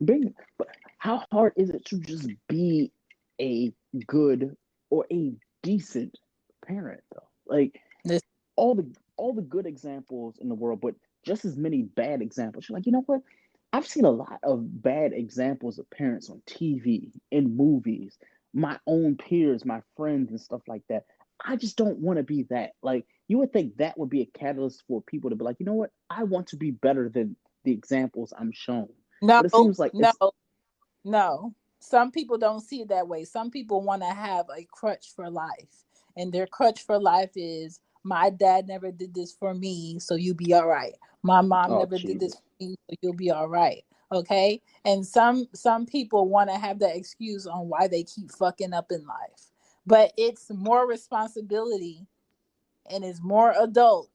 S3: Big, but how hard is it to just be a good or a decent parent though? Like
S2: This,
S3: all the all the good examples in the world, but just as many bad examples. You're like, you know what? I've seen a lot of bad examples of parents on TV, in movies. my own peers, my friends, and stuff like that. I just don't want to be that. Like, you would think that would be a catalyst for people to be like, you know what? I want to be better than the examples I'm shown.
S2: No,
S3: But it seems like
S2: no,
S3: it's
S2: no. Some people don't see it that way. Some people want to have a crutch for life. And their crutch for life is my dad never did this for me, so you be all right. My mom
S3: oh
S2: never did this
S3: Jesus.
S2: for me, so you'll be all right. Okay? And some people want to have that excuse on why they keep fucking up in life. But it's more responsibility and it's more adult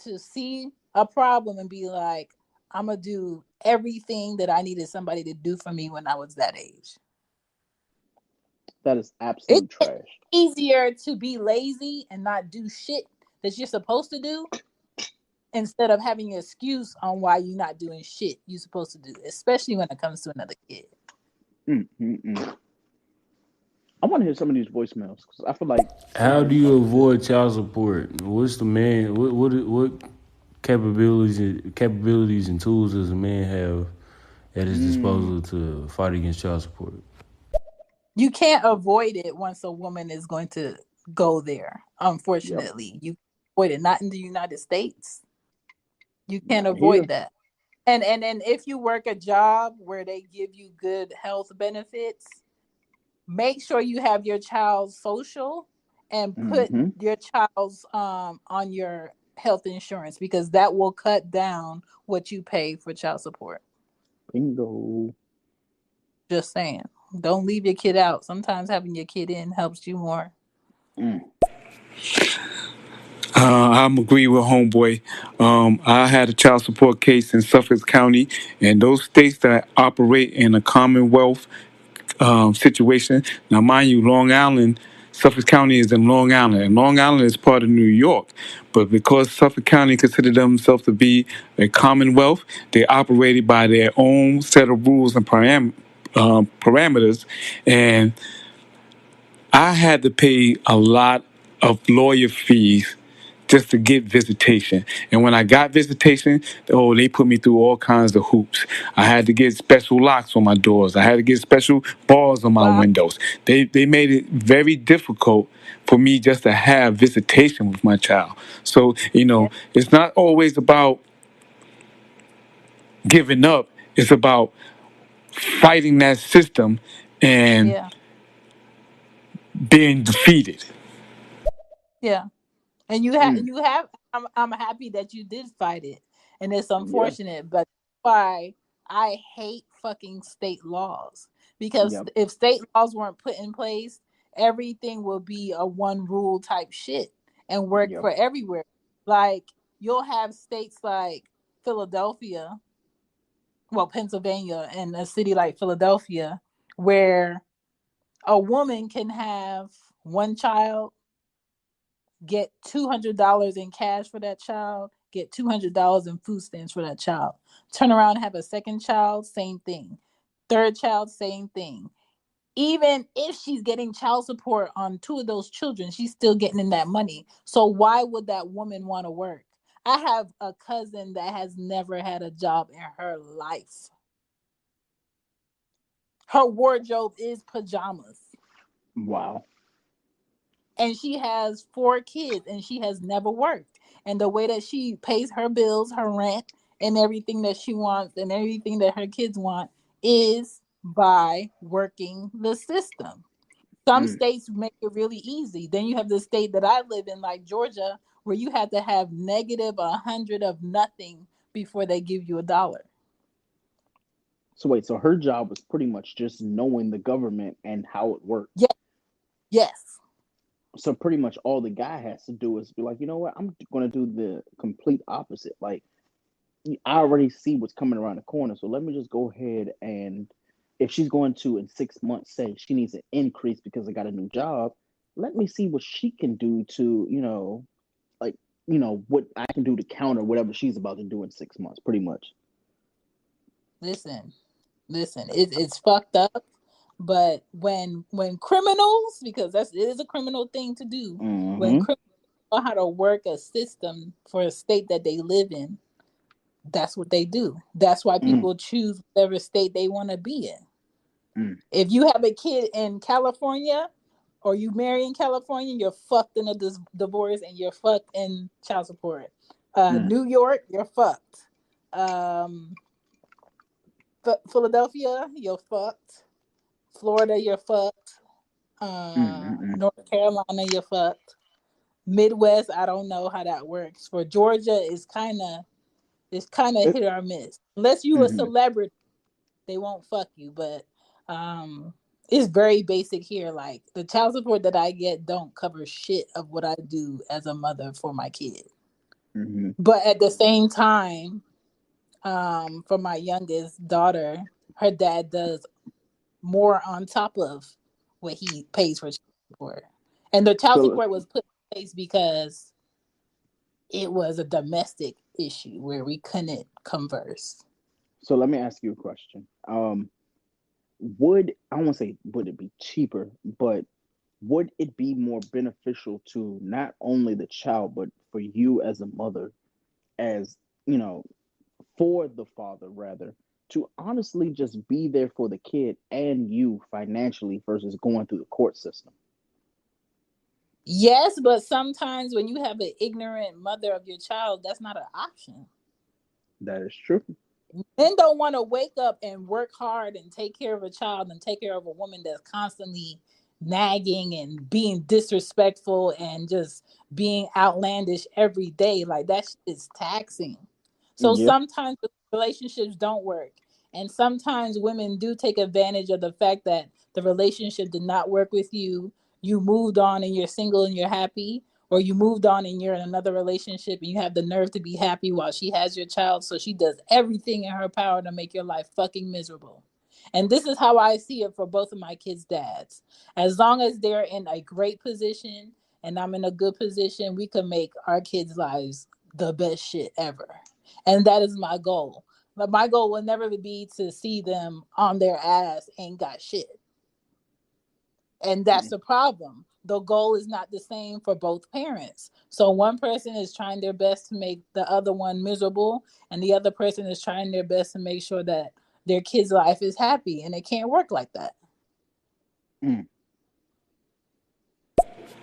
S2: to see a problem and be like, I'm gonna do everything that I needed somebody to do for me when I was that age.
S3: That is
S2: It's
S3: absolute trash.
S2: easier to be lazy and not do shit that you're supposed to do instead of having an excuse on why you're not doing shit you're supposed to do, especially when it comes to another kid.
S3: Mm. I want to hear some of these voicemails because I feel like
S6: How
S3: somebody
S6: do you
S3: fucking.
S6: avoid child support? What's the man? What capabilities and tools does a man have at his
S3: Mm,
S6: disposal to fight against child support?
S2: You can't avoid it once a woman is going to go there.
S3: yep.
S2: Unfortunately, you avoid it. Not in the United States. You can't
S3: Not
S2: avoid
S3: here.
S2: that. And if you work a job where they give you good health benefits, make sure you have your child's social and put
S3: Mm-hmm.
S2: your child's on your health insurance because that will cut down what you pay for child support.
S3: Bingo.
S2: Just saying. Don't leave your kid out. Sometimes having your kid in helps you more.
S3: Mm.
S1: I'm agree with homeboy. I had a child support case in Suffolk County, and those states that operate in a Commonwealth situation. Now, mind you, Long Island, Suffolk County is in Long Island, and Long Island is part of New York. But because Suffolk County considered themselves to be a Commonwealth, they operated by their own set of rules and parameters, and I had to pay a lot of lawyer fees just to get visitation. And when I got visitation, oh, they put me through all kinds of hoops. I had to get special locks on my doors. I had to get special bars on my
S2: Wow.
S1: windows. They made it very difficult for me just to have visitation with my child. So,
S2: Yeah.
S1: it's not always about giving up. It's about fighting that system and
S2: Yeah.
S1: being defeated.
S2: Yeah. And
S3: Mm.
S2: you have I'm happy that you did fight it. And it's
S3: Yeah.
S2: unfortunate, but why I hate fucking state laws. Because
S3: Yep.
S2: if state laws weren't put in place, everything will be a one rule type shit and work
S3: Yep.
S2: for everywhere. Like you'll have states like Philadelphia, well, Pennsylvania and a city like Philadelphia where a woman can have one child, get $200 in cash for that child, get $200 in food stamps for that child. Turn around and have a second child, same thing. Third child, same thing. Even if she's getting child support on two of those children, she's still getting in that money. So why would that woman want to work? I have a cousin that has never had a job in her life. Her wardrobe is pajamas.
S3: Wow.
S2: And she has four kids and she has never worked. And the way that she pays her bills, her rent, and everything that she wants and everything that her kids want is by working the system. Some
S3: Mm.
S2: states make it really easy. Then you have the state that I live in, like Georgia, where you have to have negative 100 of nothing before they give you a dollar.
S3: So wait, so her job was pretty much just knowing the government and how it worked.
S2: Yes, yes.
S3: So pretty much all the guy has to do is be like, you know what, I'm going to do the complete opposite. Like, I already see what's coming around the corner, so let me just go ahead and, if she's going to in 6 months say she needs an increase because I got a new job, let me see what she can do to, like, what I can do to counter whatever she's about to do in 6 months, pretty much.
S2: Listen, listen. It's fucked up. But when criminals, because it is a criminal thing to do, when
S3: Mm-hmm.
S2: criminals know how to work a system for a state that they live in, that's what they do. That's why
S3: Mm.
S2: people choose whatever state they want to be in.
S3: Mm,
S2: If you have a kid in California or you marry in California, you're fucked in a divorce and you're fucked in child support.
S3: mm,
S2: New York, you're fucked. Um, Philadelphia, you're fucked. Florida, you're fucked.
S3: mm.
S2: North Carolina, you're fucked. Midwest, I don't know how that works. For Georgia, it's kind of
S3: It,
S2: hit or miss. Unless you a
S3: mm-hmm.
S2: celebrity, they won't fuck you. But um, it's very basic here. Like the child support that I get don't cover shit of what I do as a mother for my kid.
S3: Mm-hmm.
S2: But at the same time, for my youngest daughter, her dad does more on top of what he pays for child support. And the child
S3: So
S2: support was put in place because it was a domestic issue where we couldn't converse.
S3: so let me ask you a question. Would I won't say would it be cheaper, but would it be more beneficial to not only the child but for you as a mother, as you know, for the father rather, to honestly just be there for the kid and you financially versus going through the court system?
S2: Yes, but sometimes when you have an ignorant mother of your child, that's not an option.
S3: That is true.
S2: Men don't want to wake up and work hard and take care of a child and take care of a woman that's constantly nagging and being disrespectful and just being outlandish every day. Like that shit is taxing. So
S3: Yeah.
S2: sometimes relationships don't work. And sometimes women do take advantage of the fact that the relationship did not work with you. You moved on and you're single and you're happy, or you moved on and you're in another relationship and you have the nerve to be happy while she has your child. So she does everything in her power to make your life fucking miserable. And this is how I see it for both of my kids' dads. As long as they're in a great position and I'm in a good position, we can make our kids' lives the best shit ever. And that is my goal. But my goal will never be to see them on their ass ain't got shit. And that's
S3: Mm,
S2: the problem. The goal is not the same for both parents. So one person is trying their best to make the other one miserable, and the other person is trying their best to make sure that their kid's life is happy. And it can't work like that.
S3: mm,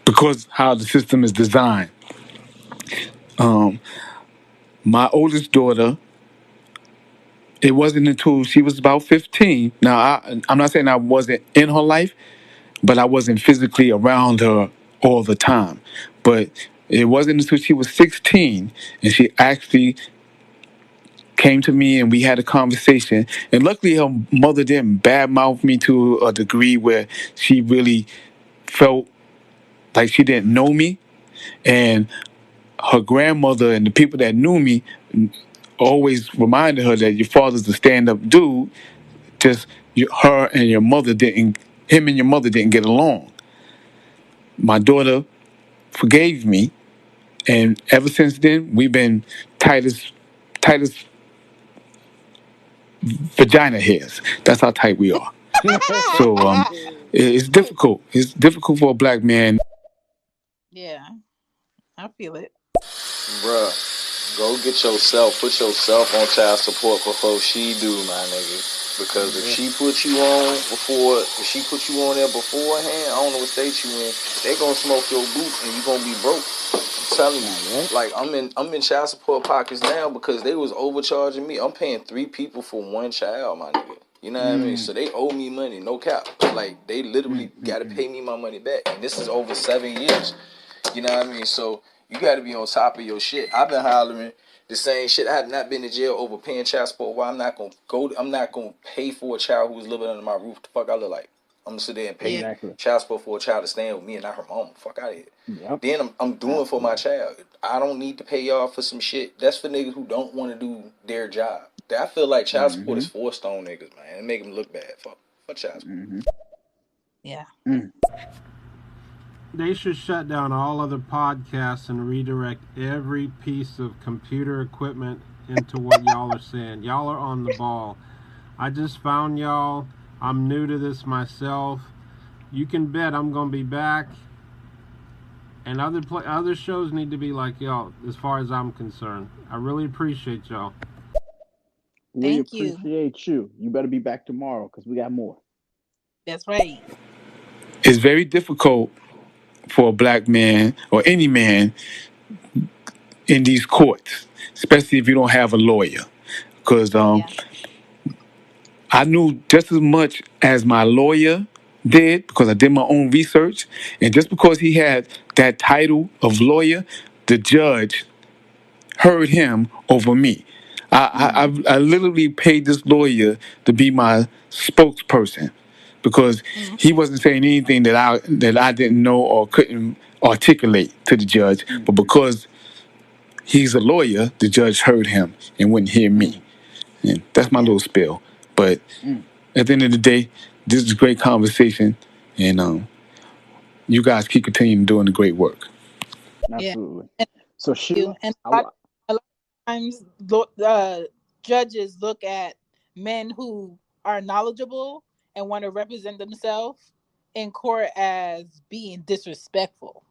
S1: Because how the system is designed. Um, my oldest daughter, it wasn't until she was about 15. Now, I'm not saying I wasn't in her life, but I wasn't physically around her all the time. But it wasn't until she was 16 and she actually came to me and we had a conversation. And luckily, her mother didn't badmouth me to a degree where she really felt like she didn't know me. And her grandmother and the people that knew me always reminded her that your father's a stand-up dude. Just her and your mother didn't, him and your mother didn't get along. My daughter forgave me, and ever since then we've been tight as vagina hairs. That's how tight we are. So it's difficult. It's difficult for a black man.
S2: Yeah, I feel it.
S7: Bruh, go get yourself, put yourself on child support before she do, my nigga. Because if
S3: yeah.
S7: she put you on before, if she put you on there beforehand, I don't know what state you in, they gonna smoke your boot and you gonna be broke. I'm telling you.
S3: Nah, yeah.
S7: Like I'm in child support pockets now because they was overcharging me. I'm paying 3 people for one child, my nigga. You know what I mean?
S3: Mm,
S7: So they owe me money, no cap. Like they literally
S3: mm,
S7: gotta
S3: mm,
S7: pay me my money back. And this is over 7 years. You know what I mean? So you got to be on top of your shit. I've been hollering the same shit. I have not been to jail over paying child support. Why I'm not gonna go? I'm not gonna pay for a child who's living under my roof. The fuck I look like? I'm gonna sit there and pay
S2: Yeah.
S3: exactly.
S7: child support for a child to stand with me and not her mom. Fuck out of here.
S3: Yep.
S7: Then I'm doing for my
S3: Absolutely.
S7: child. I don't need to pay y'all for some shit. That's for niggas who don't want to do their job. I feel like child support
S3: Mm-hmm.
S7: is forced on niggas, man. It make them look bad. Fuck child support.
S3: Mm-hmm.
S2: Yeah.
S3: Mm.
S4: They should shut down all other podcasts and redirect every piece of computer equipment into what y'all are saying. Y'all are on the ball. I just found y'all. I'm new to this myself. You can bet I'm gonna be back. And other shows need to be like y'all, as far as I'm concerned. I really appreciate y'all.
S3: We
S2: Thank you.
S3: appreciate you. You better be back tomorrow because we got more.
S2: That's right.
S1: It's very difficult for a black man or any man in these courts, especially if you don't have a lawyer. Because
S2: Yeah.
S1: I knew just as much as my lawyer did because I did my own research. And just because he had that title of lawyer, the judge heard him over me. I literally paid this lawyer to be my spokesperson because
S2: Mm-hmm.
S1: he wasn't saying anything that I didn't know or couldn't articulate to the judge. But
S3: Mm-hmm.
S1: because he's a lawyer, the judge heard him and wouldn't hear me. And that's my
S2: Yeah.
S1: little spill. But
S3: Mm-hmm.
S1: at the end of the day, this is a great conversation, and you guys keep continuing doing the great work.
S2: Yeah.
S3: Absolutely.
S2: And
S3: So,
S2: you.
S3: Shu,
S2: And
S3: I wa-
S2: a lot of times, judges look at men who are knowledgeable and want to represent themselves in court as being disrespectful.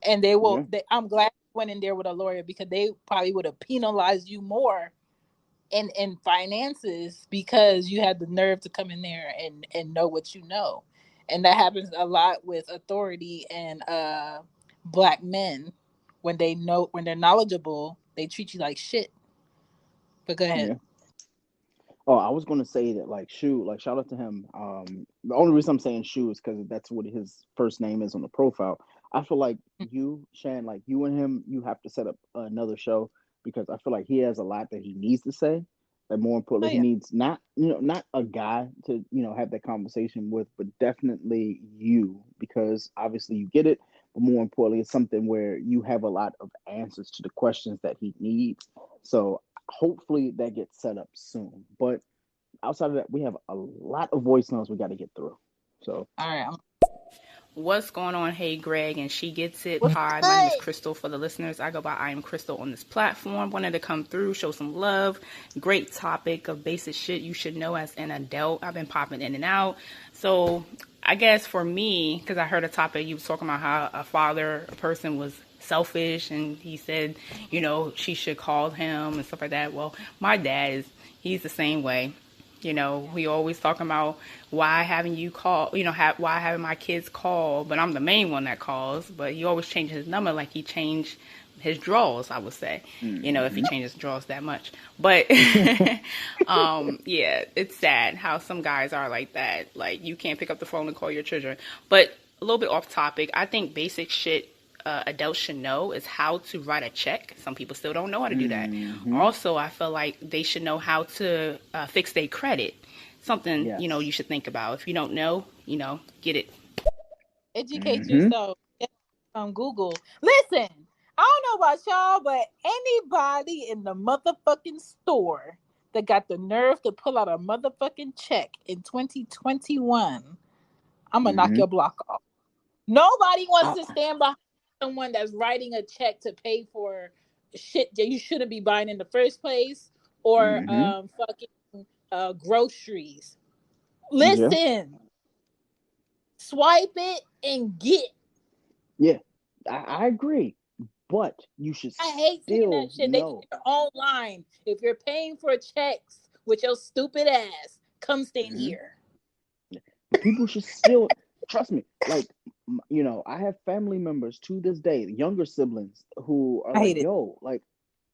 S2: And they will.
S3: yeah,
S2: I'm glad you went in there with a lawyer because they probably would have penalized you more in finances because you had the nerve to come in there and know what you know. And that happens a lot with authority and black men. When they're knowledgeable, they treat you like shit. But go ahead.
S3: yeah. Oh, I was gonna say that, like, Shu, like, shout out to him. The only reason I'm saying Shu is because that's what his first name is on the profile. I feel like you, Shan, like you and him, you have to set up another show because I feel like he has a lot that he needs to say. But more
S2: Oh
S3: importantly, he
S2: yeah.
S3: needs not a guy to have that conversation with, but definitely you because obviously you get it. But more importantly, it's something where you have a lot of answers to the questions that he needs. So hopefully that gets set up soon. But outside of that, we have a lot of voicemails we got to get through. So,
S2: All right.
S10: What's going on? Hey, Greg, and she gets it.
S2: What's
S10: Hi, my name is
S2: good?
S10: Crystal. For the listeners, I go by I am Crystal on this platform. Wanted to come through, show some love. Great topic of basic shit you should know as an adult. I've been popping in and out. So, I guess for me, because I heard a topic you was talking about how a person was selfish, and he said, she should call him and stuff like that. Well, my dad he's the same way. We always talking about why having you call, why having my kids call, but I'm the main one that calls. But he always changes his number like he changed his drawers, I would say, if he
S3: mm-hmm.
S10: changes drawers that much. But, yeah, it's sad how some guys are like that. Like, you can't pick up the phone and call your children. But a little bit off topic, I think basic shit adults should know is how to write a check. Some people still don't know how to do that.
S3: Mm-hmm.
S10: Also, I feel like they should know how to fix their credit. Something,
S3: Yes.
S10: you should think about. If you don't know, get it.
S2: Educate
S3: Mm-hmm.
S2: yourself on Google. Listen, I don't know about y'all, but anybody in the motherfucking store that got the nerve to pull out a motherfucking check in 2021, I'm gonna knock
S3: Mm-hmm.
S2: your block off. Nobody wants
S3: I,
S2: to stand behind someone that's writing a check to pay for shit that you shouldn't be buying in the first place or
S3: mm-hmm.
S2: fucking groceries.
S3: Yeah.
S2: Listen, swipe it and get.
S3: Yeah. I agree. But you should
S2: I hate seeing
S3: still
S2: that shit. They do
S3: know.
S2: their own line. If you're paying for checks with your stupid ass, come stand
S3: Mm-hmm.
S2: here.
S3: But people should still trust me. Like, I have family members to this day, younger siblings, who are
S2: I
S3: like,
S2: hate it.
S3: yo, like,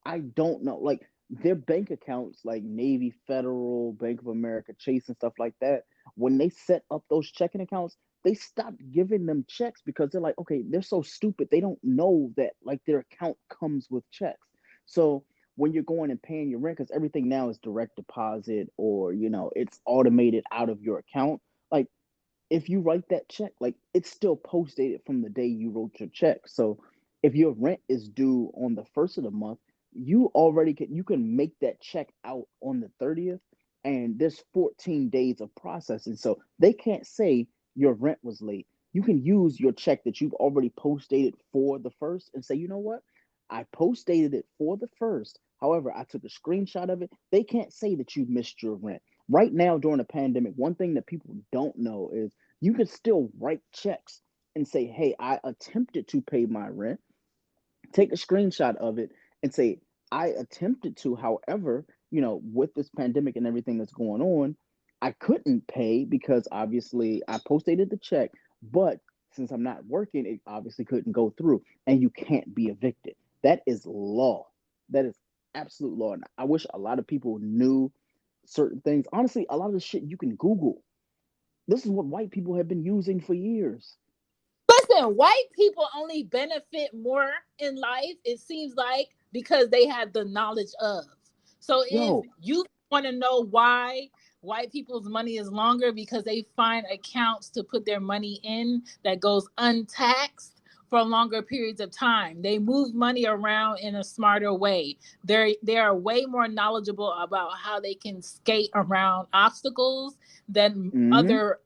S3: I don't know. Like, their bank accounts, like Navy Federal, Bank of America, Chase, and stuff like that, when they set up those checking accounts, they stopped giving them checks because they're like, okay, they're so stupid. They don't know that, like, their account comes with checks. So, when you're going and paying your rent, because everything now is direct deposit or, it's automated out of your account. Like, if you write that check, like it's still post dated from the day you wrote your check. So if your rent is due on the first of the month, you can make that check out on the 30th, and there's 14 days of processing. So they can't say your rent was late. You can use your check that you've already post dated for the first and say, you know what? I post dated it for the first. However, I took a screenshot of it. They can't say that you missed your rent. Right now, during the pandemic, one thing that people don't know is you can still write checks and say, hey, I attempted to pay my rent, take a screenshot of it and say, I attempted to, however, with this pandemic and everything that's going on, I couldn't pay because obviously I postdated the check, but since I'm not working, it obviously couldn't go through. And you can't be evicted. That is law. That is absolute law. And I wish a lot of people knew certain things. Honestly, a lot of the shit you can Google. This is what white people have been using for years.
S2: Listen, white people only benefit more in life, it seems like, because they have the knowledge of. So if
S3: Yo,
S2: you want to know why white people's money is longer, because they find accounts to put their money in that goes untaxed for longer periods of time. They move money around in a smarter way. They are way more knowledgeable about how they can skate around obstacles than
S3: mm-hmm.
S2: other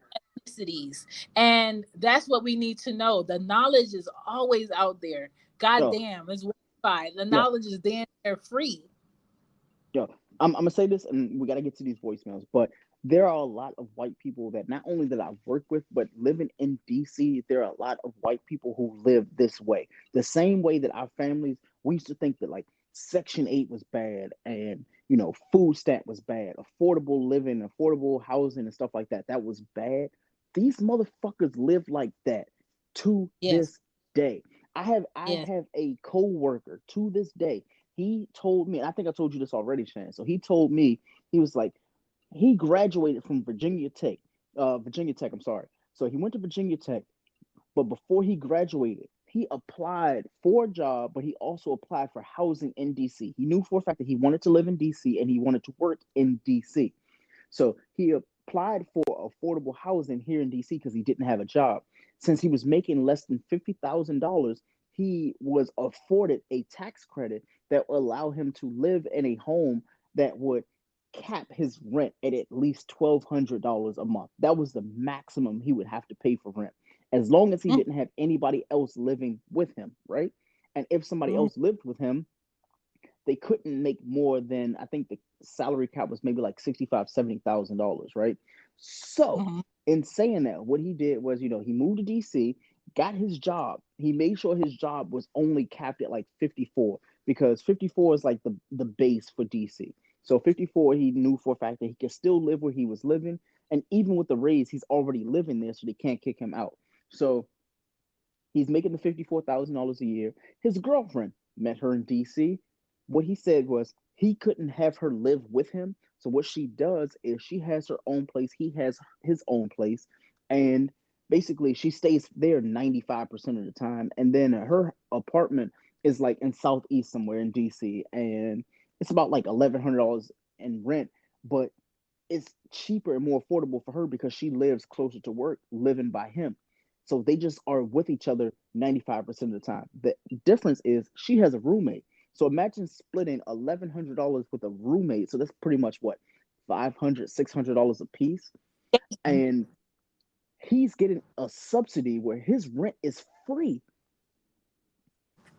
S2: ethnicities. And that's what we need to know. The knowledge is always out there. God
S3: Yo,
S2: damn, it's Wi-Fi. The
S3: yo,
S2: knowledge is damn near free.
S3: yo. I'm gonna say this, and we gotta get to these voicemails. But there are a lot of white people that not only that I work with, but living in DC, there are a lot of white people who live this way. The same way that our families, we used to think that like Section 8 was bad, and food stamp was bad, affordable living, affordable housing, and stuff like that. That was bad. These motherfuckers live like that to
S2: Yes,
S3: this day. I
S2: yes.
S3: have a co-worker to this day. He told me, and I think I told you this already, Shan. So he told me, he was like, he graduated from Virginia Tech, I'm sorry. So he went to Virginia Tech, but before he graduated, he applied for a job, but he also applied for housing in DC. He knew for a fact that he wanted to live in DC and he wanted to work in DC. So he applied for affordable housing here in DC because he didn't have a job. Since he was making less than $50,000, he was afforded a tax credit that would allow him to live in a home that would cap his rent at least $1,200 a month. That was the maximum he would have to pay for rent, as long as he didn't have anybody else living with him, right? And if somebody
S2: Mhm.
S3: else lived with him, they couldn't make more than, I think the salary cap was maybe like $65,000, $70,000, right? So
S2: Mhm.
S3: in saying that, what he did was, he moved to DC, got his job. He made sure his job was only capped at like 54, because 54 is like the base for DC. So 54, he knew for a fact that he could still live where he was living. And even with the raise, he's already living there, so they can't kick him out. So he's making the $54,000 a year. His girlfriend met her in DC. What he said was he couldn't have her live with him. So what she does is she has her own place. He has his own place. And basically she stays there 95% of the time. And then her apartment is like in Southeast somewhere in DC. And it's about like $1,100 in rent. But it's cheaper and more affordable for her because she lives closer to work, living by him. So they just are with each other 95% of the time. The difference is she has a roommate. So imagine splitting $1,100 with a roommate. So that's pretty much what, $500, $600 a piece. And he's getting a subsidy where his rent is free.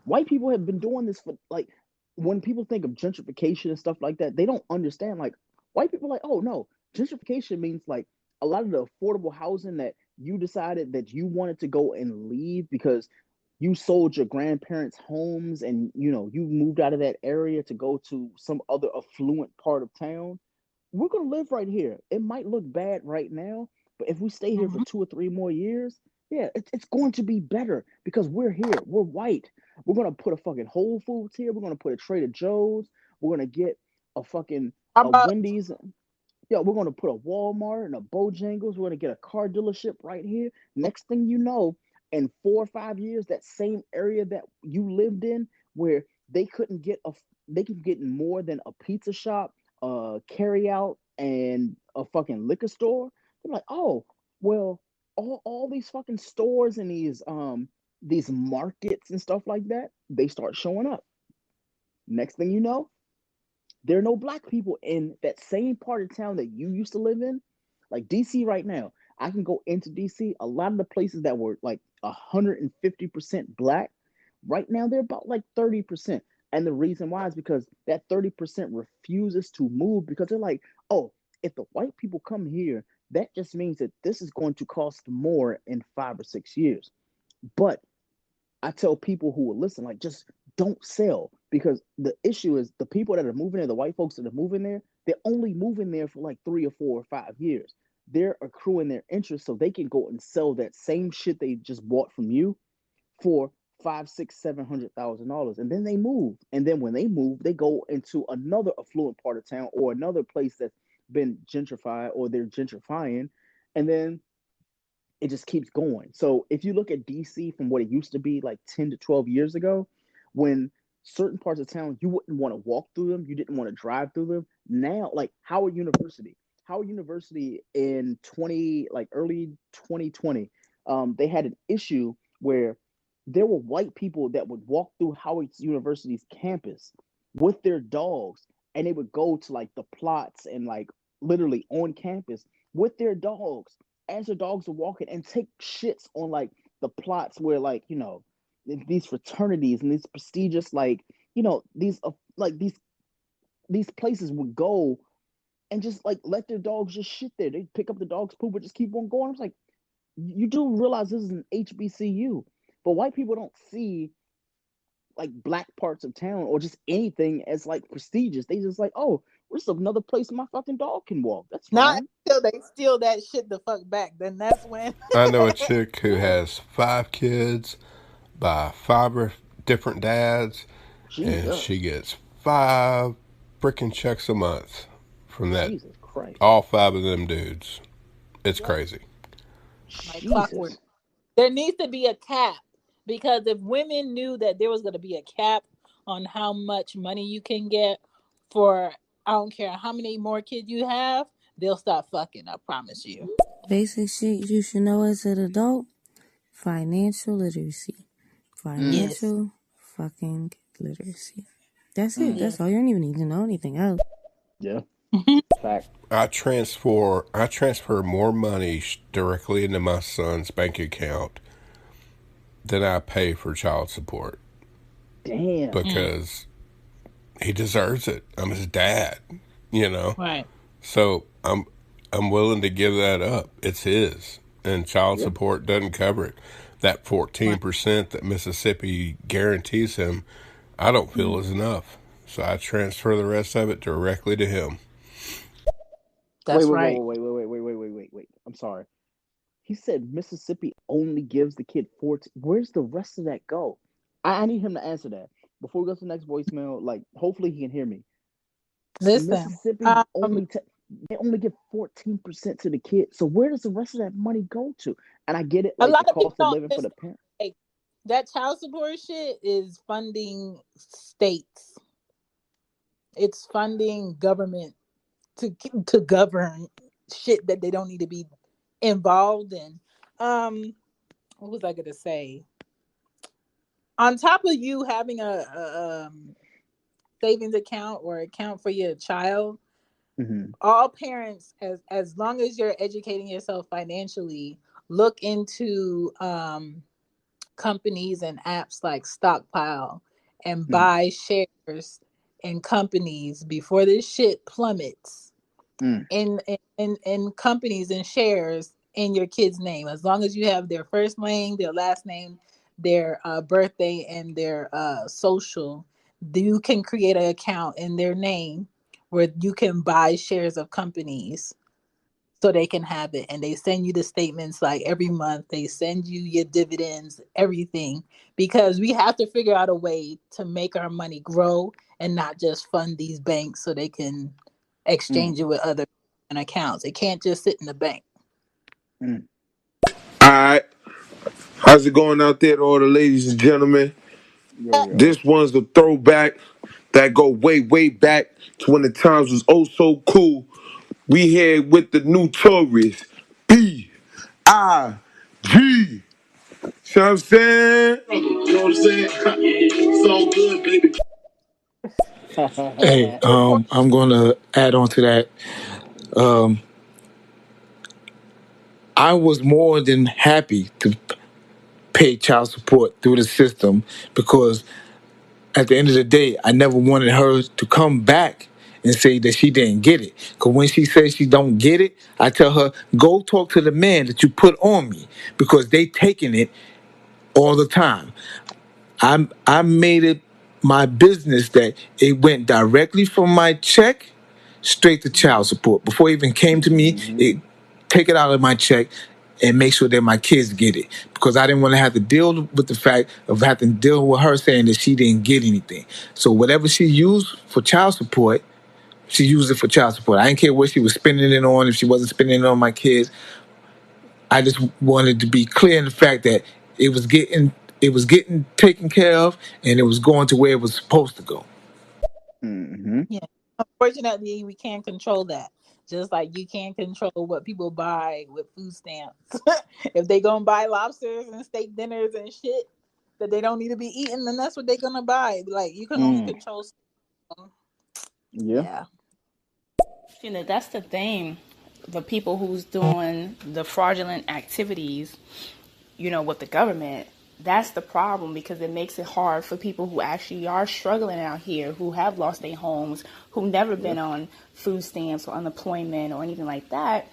S3: White people have been doing this for like, when people think of gentrification and stuff like that, they don't understand. Like, white people are like, oh no, gentrification means like a lot of the affordable housing that you decided that you wanted to go and leave because you sold your grandparents' homes and you moved out of that area to go to some other affluent part of town. We're gonna live right here. It might look bad right now, but if we stay here for
S2: Mhm.
S3: 2 or 3 more years, yeah, it's going to be better because we're here. We're white. We're gonna put a fucking Whole Foods here. We're gonna put a Trader Joe's. We're gonna get a fucking
S2: How
S3: a
S2: about
S3: Wendy's. Yeah, we're gonna put a Walmart and a Bojangles. We're gonna get a car dealership right here. Next thing you know, in 4 or 5 years, that same area that you lived in, where they could get more than a pizza shop, carry out, and a fucking liquor store. They're like, oh, well, all these fucking stores and these markets and stuff like that, they start showing up. Next thing you know, there are no black people in that same part of town that you used to live in. Like DC right now, I can go into DC. A lot of the places that were like 150% black, right now they're about like 30%. And the reason why is because that 30% refuses to move because they're like, oh, if the white people come here, that just means that this is going to cost more in 5 or 6 years. But I tell people who will listen, like, just don't sell. because the issue is the people that are moving there, the white folks that are moving there, they're only moving there for like 3 or 4 or 5 years. They're accruing their interest so they can go and sell that same shit they just bought from you for five, six, $700,000, and then they move. And then when they move, they go into another affluent part of town or another place that's been gentrified or they're gentrifying, and then it just keeps going. So if you look at DC from what it used to be like 10 to 12 years ago, when certain parts of town you wouldn't want to walk through them, you didn't want to drive through them. Now, like Howard University in 20 like early 2020, they had an issue where there were white people that would walk through Howard University's campus with their dogs, and they would go to like the plots and like literally on campus with their dogs as the dogs are walking and take shits on like the plots where like these fraternities and these prestigious like these like these places would go and just like let their dogs just shit there. They pick up the dog's poop and just keep on going. I was like, you do realize this is an HBCU, but white people don't see like black parts of town or just anything as like prestigious. They just like, oh, this is another place my fucking dog can walk. That's
S2: Not
S3: fine.
S2: until they steal that shit the fuck back. Then that's when.
S11: I know a chick who has 5 kids by different dads, and
S3: Jesus.
S11: she gets 5 freaking checks a month from that.
S3: Jesus Christ.
S11: All 5 of them dudes. It's
S2: Yep.
S11: crazy.
S2: Like clockwork.
S3: Jesus.
S2: There needs to be a cap, because if women knew that there was going to be a cap on how much money you can get for, I don't care how many more kids you have, they'll stop fucking. I promise you.
S8: Basic shit you should know as an adult: financial literacy.
S2: Yes.
S8: Financial fucking literacy. That's it.
S3: Mm.
S8: That's
S2: Yes.
S8: all. You don't even need to know anything else.
S3: Yeah. Fact.
S11: I transfer more money directly into my son's bank account than I pay for child support
S3: Damn.
S11: because he deserves it. I'm his dad,
S2: Right.
S11: So I'm willing to give that up. It's his, and child
S3: Yeah.
S11: support doesn't cover it. That 14% that Mississippi guarantees him, I don't feel is enough. So I transfer the rest of it directly to him.
S2: That's right.
S3: Wait. I'm sorry. He said Mississippi only gives the kid 14. Where's the rest of that go? I need him to answer that before we go to the next voicemail. Like, hopefully he can hear me.
S2: Listen,
S3: Mississippi they only give 14% to the kid. So where does the rest of that money go to? And I get it,
S2: a
S3: like the
S2: lot of people
S3: cost of
S2: don't
S3: living for the
S2: understand,
S3: parent.
S2: like, that child support shit is funding states. It's funding government to govern shit that they don't need to be involved in. What was I gonna say? On top of you having a savings account or account for your child, all parents, as long as you're educating yourself financially, look into companies and apps like Stockpile and buy shares in companies before this shit plummets. In companies and shares in your kid's name, as long as you have their first name, their last name, their birthday, and their social, you can create an account in their name where you can buy shares of companies so they can have it. And they send you the statements like every month. They send you your dividends, everything, because we have to figure out a way to make our money grow and not just fund these banks so they can exchange it with other accounts. It can't just sit in the bank.
S12: All right. How's it going out there to all the ladies and gentlemen?
S3: Yo.
S12: This one's a throwback that go way, way back to when the times was oh so cool. We here with the notorious B.I.G. See what I'm saying? You know what I'm saying? It's all good, baby.
S1: Hey, I'm gonna add on to that. I was more than happy to pay child support through the system because at the end of the day, I never wanted her to come back and say that she didn't get it. Because when she says she don't get it, I tell her, go talk to the man that you put on me because they taking it all the time. I made it my business that it went directly from my check straight to child support. Before it even came to me, it take it out of my check and make sure that my kids get it. Because I didn't want to have to deal with the fact of having to deal with her saying that she didn't get anything. So whatever she used for child support, she used it for child support. I didn't care what she was spending it on, if she wasn't spending it on my kids. I just wanted to be clear in the fact that it was getting taken care of and it was going to where it was supposed to go.
S3: Mm-hmm.
S2: Yeah. Unfortunately, we can't control that. Just like you can't control what people buy with food stamps. If they gonna buy lobsters and steak dinners and shit that they don't need to be eating, then that's what they're gonna buy. Like you can only
S3: Mm.
S2: control.
S3: Yeah.
S2: Yeah.
S10: That's the thing. The people who's doing the fraudulent activities, with the government, that's the problem because it makes it hard for people who actually are struggling out here, who have lost their homes, who've never been on food stamps or unemployment or anything like that,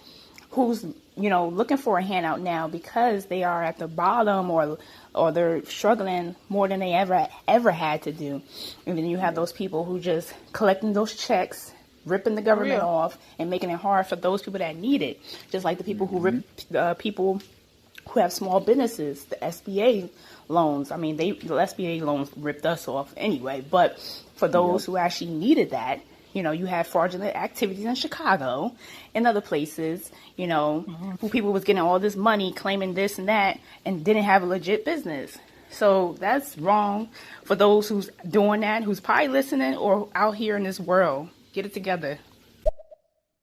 S10: who's looking for a handout now because they are at the bottom or they're struggling more than they ever had to do. And then you have those people who just collecting those checks, ripping the
S2: For
S10: government
S2: real.
S10: off and making it hard for those people that need it, just like the people who rip people who have small businesses, the SBA loans. I mean, the SBA loans ripped us off anyway. But for those who actually needed that, you had fraudulent activities in Chicago and other places, who people was getting all this money, claiming this and that, and didn't have a legit business. So that's wrong for those who's doing that, who's probably listening or out here in this world. Get it together.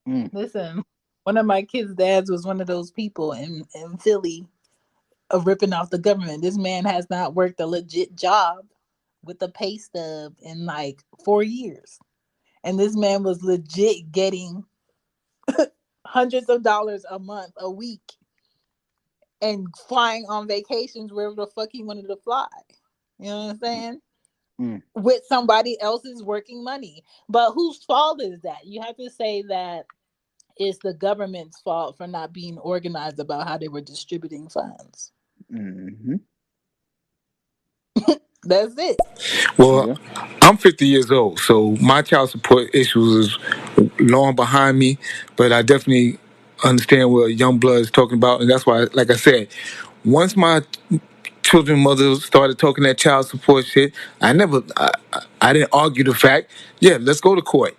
S2: Listen, one of my kids' dads was one of those people in Philly of ripping off the government. This man has not worked a legit job with a pay stub in like 4 years. And this man was legit getting hundreds of dollars a month, a week, and flying on vacations wherever the fuck he wanted to fly. You know what I'm saying?
S3: Mm.
S2: With somebody else's working money. But whose fault is that? You have to say that it's the government's fault for not being organized about how they were distributing funds.
S3: Mm-hmm.
S2: That's it.
S1: Well,
S3: Yeah.
S1: I'm 50 years old, so my child support issues is long behind me, but I definitely understand what young blood is talking about, and that's why, like I said, once my children mothers started talking that child support shit, I didn't argue the fact. Yeah, let's go to court.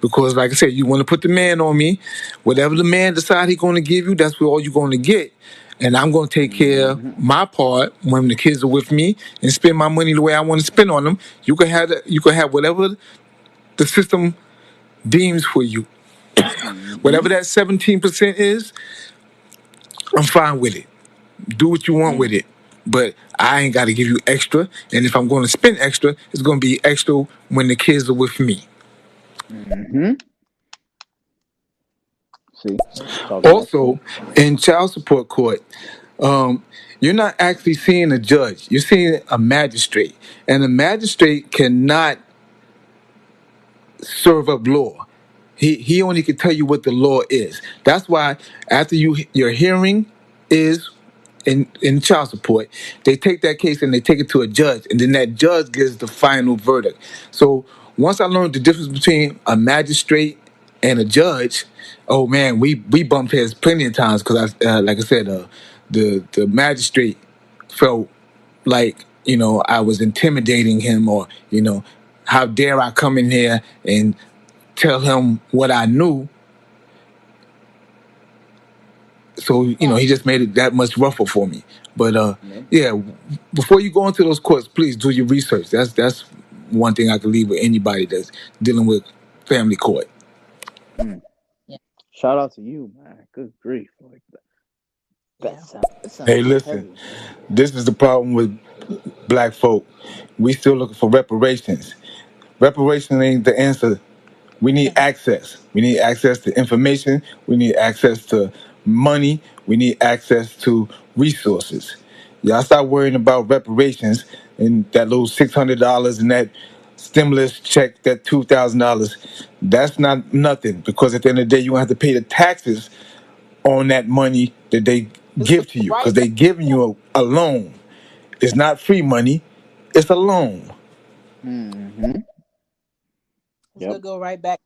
S1: Because, like I said, you want to put the man on me. Whatever the man decide he's going to give you, that's what all you're going to get. And I'm going to take care of my part when the kids are with me and spend my money the way I want to spend on them. You can have whatever the system deems for you.
S3: Mm-hmm.
S1: Whatever that 17% is, I'm fine with it. Do what you want with
S3: Mm.
S1: it. But I ain't got to give you extra. And if I'm going to spend extra, it's going to be extra when the kids are with me.
S3: Mm-hmm. See, talking that shit.
S1: Also, in child support court, you're not actually seeing a judge. You're seeing a magistrate. And a magistrate cannot serve up law. He only can tell you what the law is. That's why after your hearing is in child support, they take that case and they take it to a judge, and then that judge gives the final verdict. So once I learned the difference between a magistrate and a judge, oh man, we bumped heads plenty of times because like I said, the magistrate felt like I was intimidating him, or how dare I come in here and tell him what I knew. So he just made it that much rougher for me. But
S3: Yep.
S1: yeah, before you go into those courts, please do your research. That's one thing I can leave with anybody that's dealing with family court.
S3: Mm.
S2: Yeah.
S3: Shout out to you, man. Good grief. Like that
S2: Yeah.
S3: sounds
S1: Hey, listen,
S3: heavy.
S1: this is the problem with black folk. We still looking for reparations. Reparation ain't the answer. We need access. We need access to information. We need access to money. We need access to resources. Y'all stop worrying about reparations and that little $600 and that stimulus check, that $2,000. That's not nothing, because at the end of the day, you have to pay the taxes on that money that they give to you, because
S2: Right.
S1: they giving you a loan. It's not free money. It's a loan.
S3: Mm-hmm.
S2: It's
S3: Yep.
S2: gonna go right back.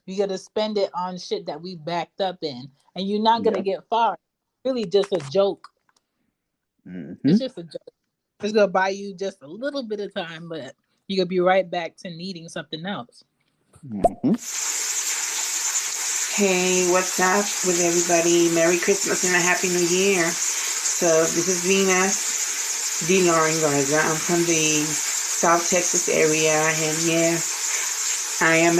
S2: You gotta spend it on shit that we backed up in, and you're not gonna
S3: Yep.
S2: get far. Really, just a joke.
S3: Mm-hmm.
S2: It's just a joke. It's gonna buy you just a little bit of time, but you're gonna be right back to needing something else.
S3: Mm-hmm.
S13: Hey, what's up with everybody? Merry Christmas and a Happy New Year. So this is Venus D. Lauren Garza. I'm from the South Texas area, and yeah, I am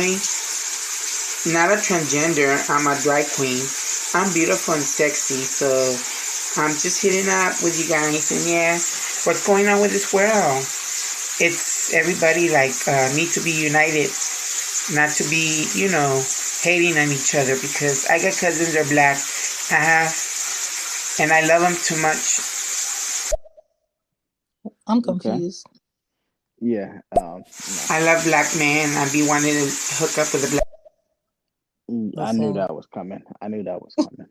S13: not a transgender. I'm a drag queen. I'm beautiful and sexy, so I'm just hitting up with you guys, and yeah, what's going on with this world? It's everybody need to be united, not to be, hating on each other, because I got cousins that are black. I have, and I love them too much.
S2: I'm
S3: Okay.
S2: confused.
S3: Yeah.
S13: I love black men. I be wanting to hook up with a black.
S3: I knew
S2: Listen.
S3: that was coming. I knew that was coming.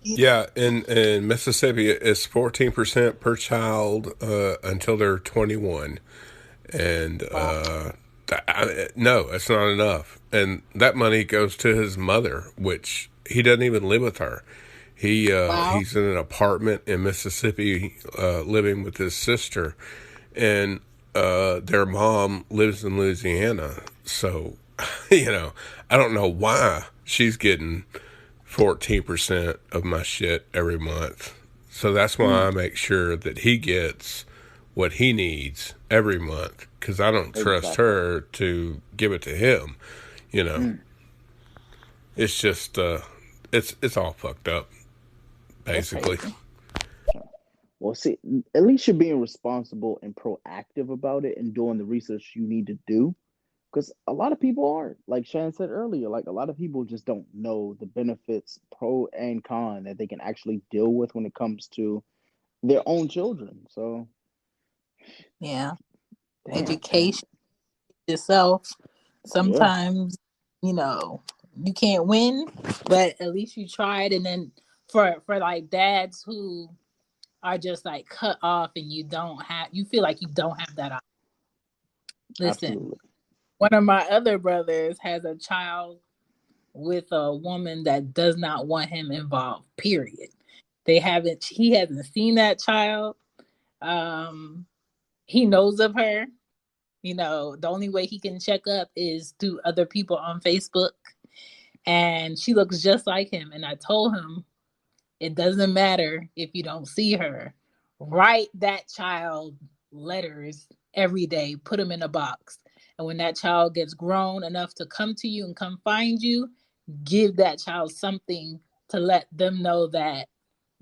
S11: Yeah, in Mississippi, it's 14% per child until they're 21, and
S2: Wow.
S11: no, it's not enough. And that money goes to his mother, which he doesn't even live with her.
S2: Wow.
S11: He's in an apartment in Mississippi, living with his sister, and their mom lives in Louisiana. So, I don't know why she's getting 14% of my shit every month. So that's why I make sure that he gets what he needs every month, because I don't trust
S3: Exactly.
S11: her to give it to him. It's just it's all fucked up,
S3: That's
S11: basically.
S3: crazy. Well, see, at least you're being responsible and proactive about it and doing the research you need to do. Because a lot of people aren't. Like Shan said earlier, like a lot of people just don't know the benefits, pro and con, that they can actually deal with when it comes to their own children. So,
S2: Yeah.
S3: damn, man.
S2: Education yourself.
S3: Yeah,
S2: Sometimes, you know, you can't win, but at least you tried. And then for like dads who are just like cut off and you feel like you don't have that option. Listen,
S3: absolutely.
S2: one of my other brothers has a child with a woman that does not want him involved, period. He hasn't seen that child. Um, he knows of her. You know, the only way he can check up is through other people on Facebook. And she looks just like him. And I told him, it doesn't matter if you don't see her. Write that child letters every day, put them in a box. And when that child gets grown enough to come to you and come find you, give that child something to let them know that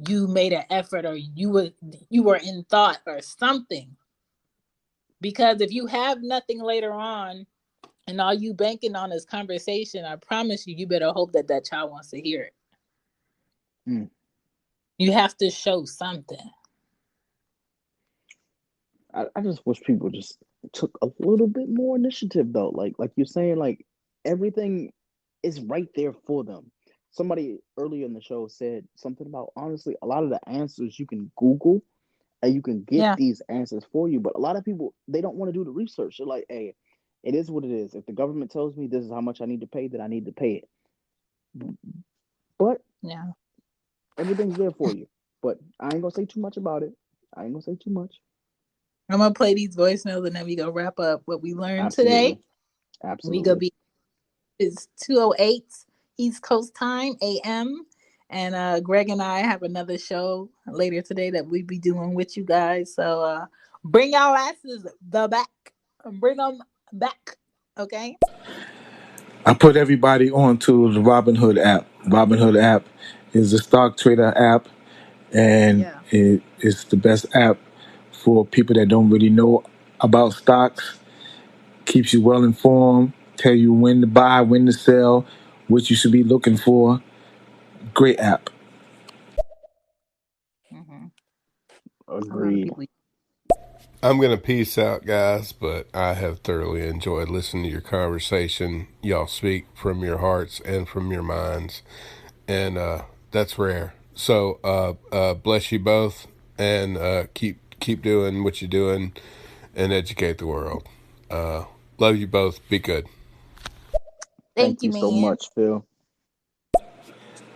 S2: you made an effort, or you were in thought or something. Because if you have nothing later on and all you banking on is conversation, I promise you, you better hope that that child wants to hear it.
S3: Mm.
S2: You have to show something.
S3: I just wish people just took a little bit more initiative though. Like you're saying, like everything is right there for them. Somebody earlier in the show said something about, honestly, a lot of the answers you can Google and you can get
S2: Yeah.
S3: these answers for you. But a lot of people, they don't want to do the research. They're like, hey, it is what it is. If the government tells me this is how much I need to pay, then I need to pay it. But
S2: Yeah.
S3: everything's there for you. But I ain't gonna say too much about it. I ain't gonna say too much.
S2: I'm gonna play these voicemails and then we go wrap up what we learned today.
S3: Absolutely.
S2: We gonna
S3: Absolutely.
S2: be it's 2:08 East Coast time AM. And Greg and I have another show later today that we be doing with you guys. So bring y'all asses the back. Bring them back. Okay.
S1: I put everybody onto the Robinhood app. Robinhood app is a stock trader app, and
S2: Yeah.
S1: it's the best app for people that don't really know about stocks. Keeps you well informed, tell you when to buy, when to sell, what you should be looking for. Great app.
S2: Mm-hmm. A lot of
S3: Agreed.
S2: people.
S11: I'm going to peace out, guys, but I have thoroughly enjoyed listening to your conversation. Y'all speak from your hearts and from your minds, and that's rare. So bless you both, and keep doing what you're doing, and educate the world. Love you both. Be good.
S2: Thank
S3: Thank
S2: you,
S3: you so
S2: man.
S3: much, Phil.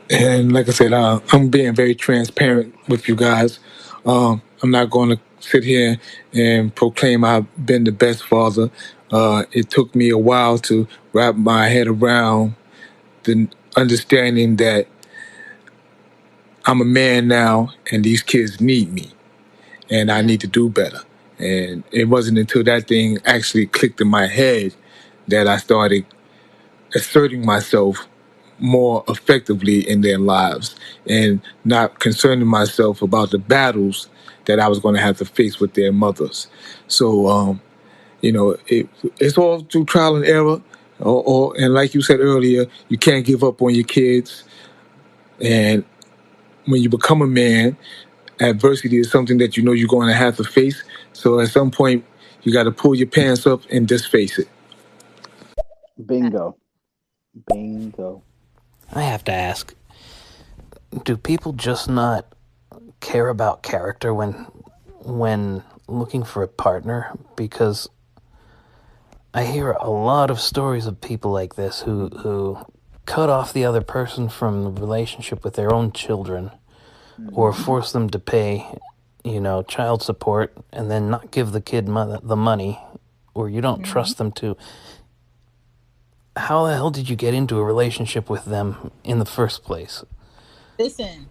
S1: And like I said, I'm being very transparent with you guys. I'm not going to sit here and proclaim I've been the best father. It took me a while to wrap my head around the understanding that I'm a man now and these kids need me and I
S2: Yeah.
S1: need to do better. And it wasn't until that thing actually clicked in my head that I started asserting myself more effectively in their lives and not concerning myself about the battles that I was going to have to face with their mothers. So, it's all through trial and error. And like you said earlier, you can't give up on your kids. And when you become a man, adversity is something that you know you're going to have to face. So at some point, you got to pull your pants up and just face it.
S3: Bingo. Bingo.
S14: I have to ask, do people just not care about character when looking for a partner? Because I hear a lot of stories of people like this who cut off the other person from the relationship with their own children or
S3: Mm-hmm.
S14: force them to pay, child support and then not give the kid the money, or you don't
S2: Mhm.
S14: trust them to. How the hell did you get into a relationship with them in the first place?
S2: Listen,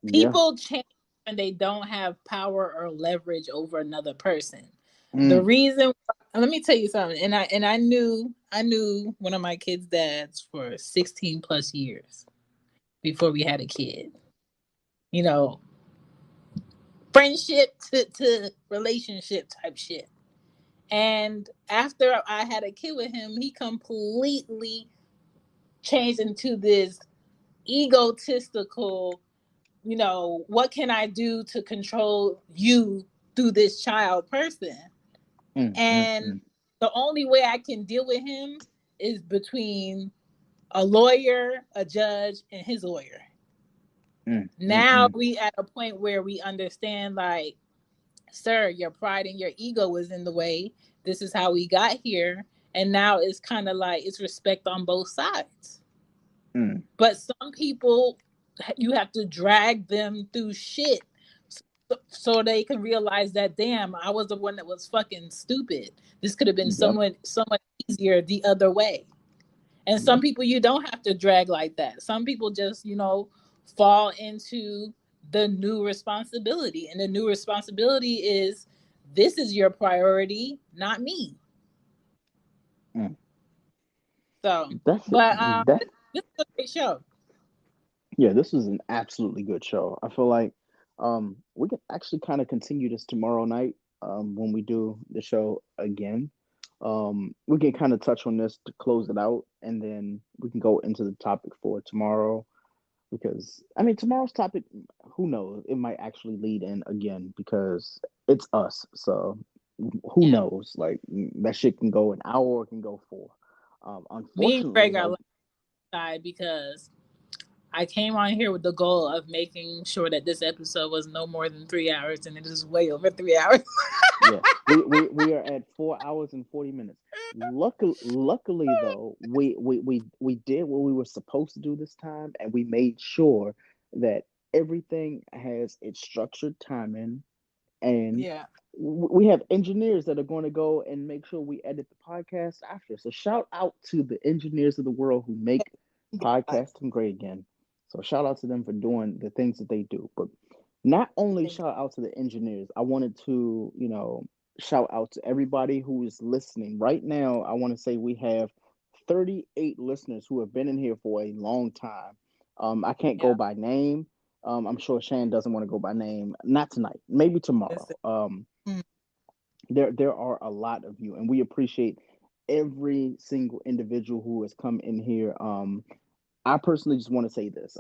S3: Yeah.
S2: people change when they don't have power or leverage over another person. The
S3: Mm.
S2: reason, let me tell you something, and I knew one of my kids' dads for 16 plus years before we had a kid. You know, friendship to relationship type shit. And after I had a kid with him, he completely changed into this egotistical, what can I do to control you through this child person?
S3: Mm. Mm.
S2: And
S3: Mm.
S2: the only way I can deal with him is between a lawyer, a judge, and his lawyer.
S3: Mm. Mm.
S2: Now
S3: Mm.
S2: we at a point where we understand, like, sir, your pride and your ego was in the way. This is how we got here. And now it's kind of like it's respect on both sides.
S3: Mm.
S2: But some people, you have to drag them through shit so they can realize that, damn, I was the one that was fucking stupid. This could have been
S3: Yep.
S2: somewhat easier the other way. And some
S3: Yep.
S2: people you don't have to drag like that. Some people just, fall into the new responsibility. And the new responsibility is, this is your priority, not me.
S3: Mm.
S2: So,
S3: That's
S2: but
S3: that.
S2: this is a great show.
S3: Yeah, this was an absolutely good show. I feel like we can actually kind of continue this tomorrow night when we do the show again. We can kind of touch on this to close it out, and then we can go into the topic for tomorrow. Because I mean, tomorrow's topic, who knows? It might actually lead in again because it's us. So who
S2: Yeah.
S3: knows? Like that shit can go an hour, or it can go four.
S2: Me and Greg
S3: Unfortunately,
S2: are
S3: though,
S2: left side because I came on here with the goal of making sure that this episode was no more than 3 hours, and it is way over 3 hours.
S3: yeah, we are at 4 hours and 40 minutes. Luckily though, we did what we were supposed to do this time, and we made sure that everything has its structured timing, and
S2: Yeah.
S3: we have engineers that are going to go and make sure we edit the podcast after. So shout out to the engineers of the world who make podcasting great again. So shout out to them for doing the things that they do. But not only shout out to the engineers, I wanted to, shout out to everybody who is listening. Right now, I want to say we have 38 listeners who have been in here for a long time. I can't go
S2: Yeah.
S3: by name. I'm sure Shan doesn't want to go by name. Not tonight, maybe tomorrow.
S2: Listen. Mm.
S3: There are a lot of you, and we appreciate every single individual who has come in here. I personally just want to say this.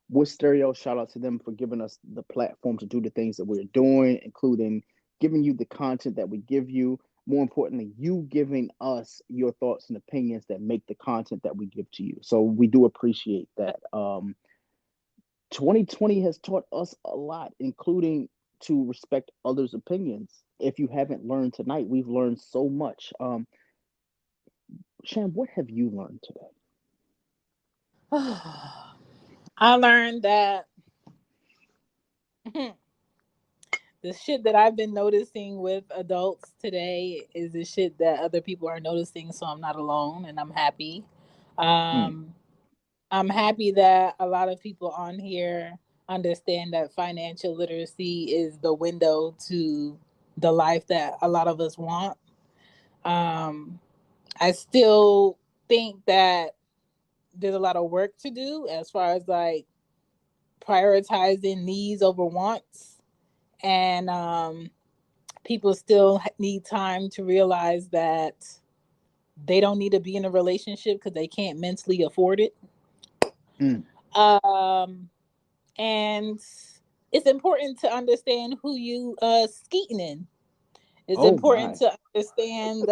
S3: With Stereo, shout out to them for giving us the platform to do the things that we're doing, including giving you the content that we give you. More importantly, you giving us your thoughts and opinions that make the content that we give to you. So we do appreciate that. 2020 has taught us a lot, including to respect others' opinions. If you haven't learned tonight, we've learned so much. Shan, what have you learned today?
S2: I learned that the shit that I've been noticing with adults today is the shit that other people are noticing, so I'm not alone, and I'm happy.
S3: Mm.
S2: Um, I'm happy that a lot of people on here understand that financial literacy is the window to the life that a lot of us want. Um, I still think that there's a lot of work to do as far as like prioritizing needs over wants. And people still need time to realize that they don't need to be in a relationship because they can't mentally afford it.
S3: Mm.
S2: Um, and it's important to understand who you skeeting in. It's
S3: Oh
S2: important
S3: my.
S2: to understand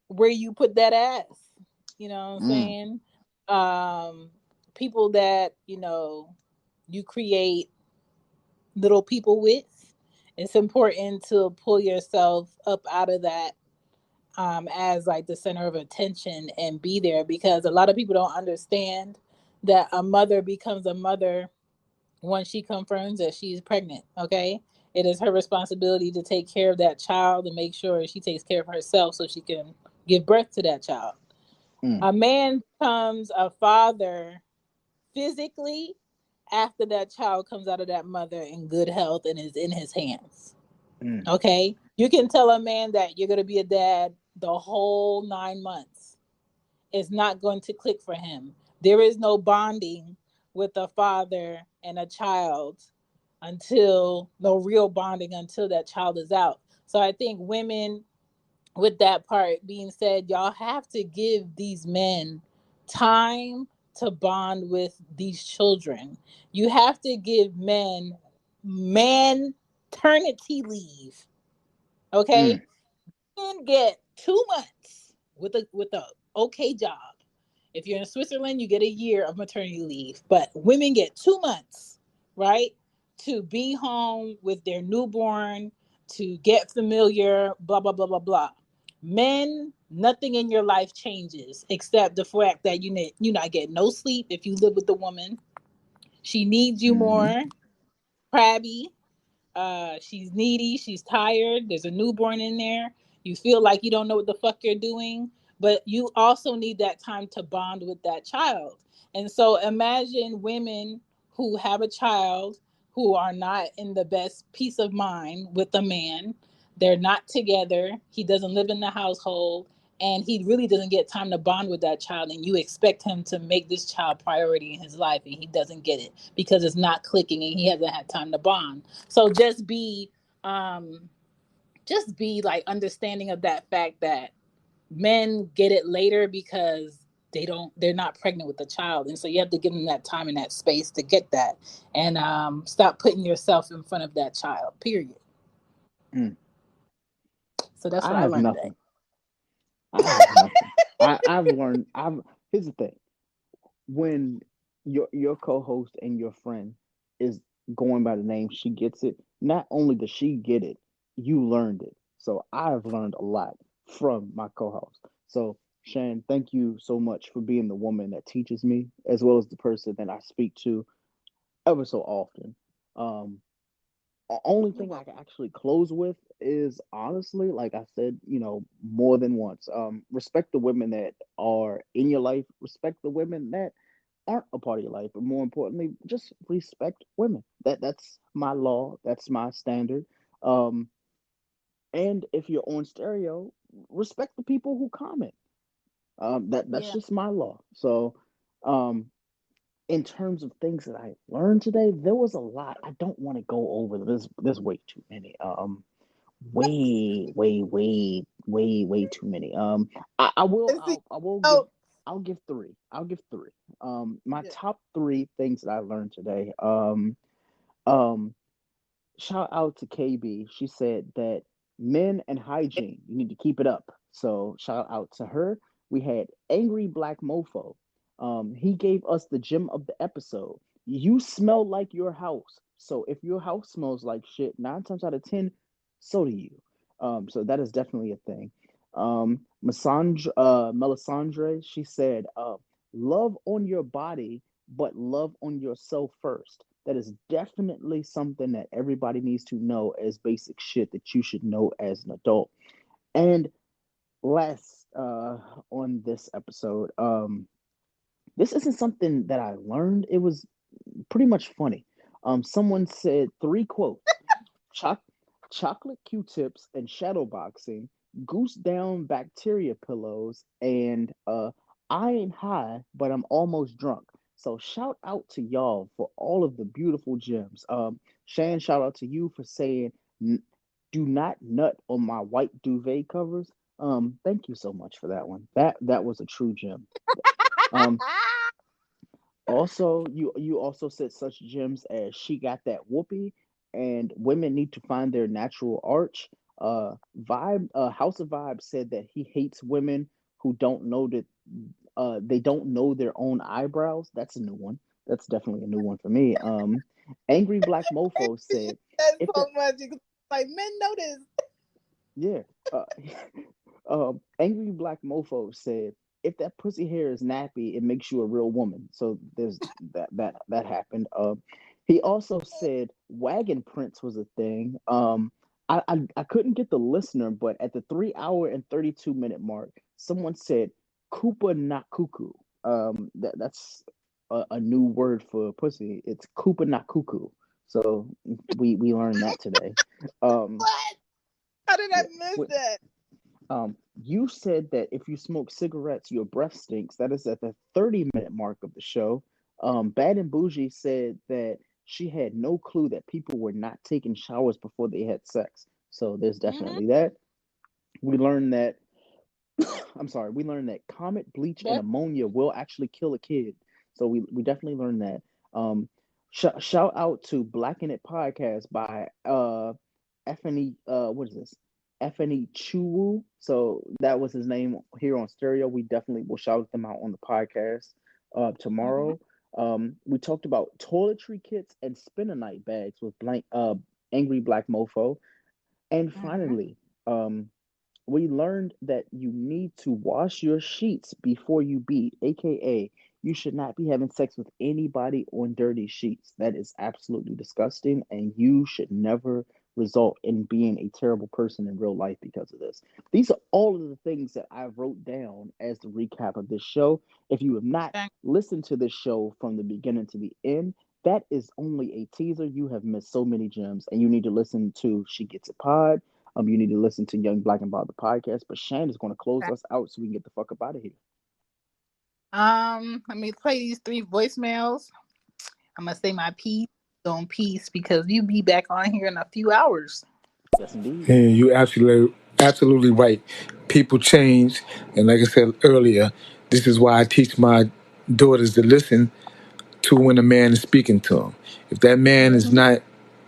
S2: where you put that ass. You know what I'm
S3: Mm.
S2: saying? People that you create little people with. It's important to pull yourself up out of that as like the center of attention and be there, because a lot of people don't understand that a mother becomes a mother once she confirms that she's pregnant. Okay, it is her responsibility to take care of that child and make sure she takes care of herself so she can give birth to that child.
S3: Mm.
S2: A man becomes a father physically after that child comes out of that mother in good health and is in his hands.
S3: Mm.
S2: Okay, you can tell a man that you're going to be a dad the whole 9 months. It's not going to click for him. There is no bonding with a father and a child until no real bonding until that child is out. So I think women, with that part being said, y'all have to give these men time to bond with these children. You have to give men maternity leave.
S3: Mm.
S2: Okay, can get 2 months with a okay job. If you're in Switzerland, you get a year of maternity leave, but women get 2 months, right, to be home with their newborn, to get familiar, blah blah blah blah blah. Men, nothing in your life changes except the fact that you not get no sleep if you live with the woman. She needs you
S3: Mm.
S2: more, crabby, she's needy, she's tired, there's a newborn in there, you feel like you don't know what the fuck you're doing, but you also need that time to bond with that child. And so imagine women who have a child who are not in the best peace of mind with a man. They're not together, he doesn't live in the household, and he really doesn't get time to bond with that child, and you expect him to make this child priority in his life, and he doesn't get it because it's not clicking and he hasn't had time to bond. So um just be like understanding of that fact that men get it later because they're not pregnant with the child, and so you have to give them that time and that space to get that, and stop putting yourself in front of that child, period.
S3: Mm.
S2: So that's what
S3: I
S2: I
S3: have
S2: learned today.
S3: nothing. I have nothing. I've learned. I've Here's the thing: when your co-host and your friend is going by the name She Gets It, not only does she get it, you learned it. So I've learned a lot from my co-host. So Shan, thank you so much for being the woman that teaches me, as well as the person that I speak to ever so often. Um, Only
S2: You're
S3: thing I can
S2: welcome.
S3: actually close with is honestly, like I said, more than once, respect the women that are in your life, respect the women that aren't a part of your life, but more importantly, just respect women. That's my law, that's my standard. Um, and if you're on stereo, respect the people who comment. That's
S2: Yeah.
S3: just my law. So, um, in terms of things that I learned today, there was a lot. I don't want to go over this. There's way too many. Way too many. I will.
S2: Let's see.
S3: I will give.
S2: Oh,
S3: I'll give three. I'll give three. My
S2: yeah.
S3: top three things that I learned today. Um, Shout out to KB. She said that men and hygiene, you need to keep it up. So shout out to her. We had Angry Black Mofo. He gave us the gem of the episode. You smell like your house. So if your house smells like shit, 9 times out of 10, so do you. So that is definitely a thing. Melisandre, she said, love on your body, but love on yourself first. That is definitely something that everybody needs to know as basic shit that you should know as an adult. And last on this episode, this isn't something that I learned. It was pretty much funny. Someone said three quotes: Choc- chocolate Q-tips and shadowboxing, goose down bacteria pillows, and I ain't high, but I'm almost drunk. So shout out to y'all for all of the beautiful gems. Shan, shout out to you for saying, "Do not nut on my white duvet covers." Thank you so much for that one. That was a true gem. Um, Also, you also said such gems as "She Got That Whoopee" and "Women Need to Find Their Natural Arch." House of Vibe said that he hates women who don't know that they don't know their own eyebrows. That's a new one. That's definitely a new one for me. Angry Black Mofo said,
S2: That's
S3: "If
S2: so
S3: that
S2: much. Like men notice.
S3: yeah." Angry Black Mofo said, "If that pussy hair is nappy, it makes you a real woman." So there's that happened. He also said wagon prints was a thing. I couldn't get the listener, but at the 3 hour and 32 minute mark, someone said Koopa not cuckoo. That's a new word for pussy. It's Koopa not cuckoo. So we learned that today. Um,
S2: What? How did I
S3: yeah.
S2: miss that?
S3: You said that if you smoke cigarettes, your breath stinks. That is at the 30 minute mark of the show. Bad and Bougie said that she had no clue that people were not taking showers before they had sex. So there's
S2: Mm-hmm.
S3: definitely that. We learned that, I'm sorry, we learned that comet bleach and
S2: That
S3: ammonia will actually kill a kid. So we definitely learned that. Shout out to Blacken It Podcast by Fne what is this? Fne Chuwu. So that was his name here on stereo. We definitely will shout them out on the podcast
S2: mm-hmm.
S3: tomorrow. We talked about toiletry kits and spinnernite bags with blank Angry Black Mofo. And
S2: Mm-hmm.
S3: finally, we learned that you need to wash your sheets before you beat, aka you should not be having sex with anybody on dirty sheets. That is absolutely disgusting, and you should never result in being a terrible person in real life because of this. These are all of the things that I wrote down as the recap of this show. If you have not listened to this show from the beginning to the end, that is only a teaser. You have missed so many gems, and you need to listen to She Gets a Pod. You need to listen to Young Black and Bob the podcast. But Shan is going to close us out so we can get the fuck up out of here.
S2: Let me play these three voicemails. I'm gonna say my piece on peace because you be back on here in a few hours.
S3: Yes, indeed.
S1: And you absolutely right. People change, and like I said earlier, this is why I teach my daughters to listen to when a man is speaking to them. If that man is
S2: Mm-hmm.
S1: not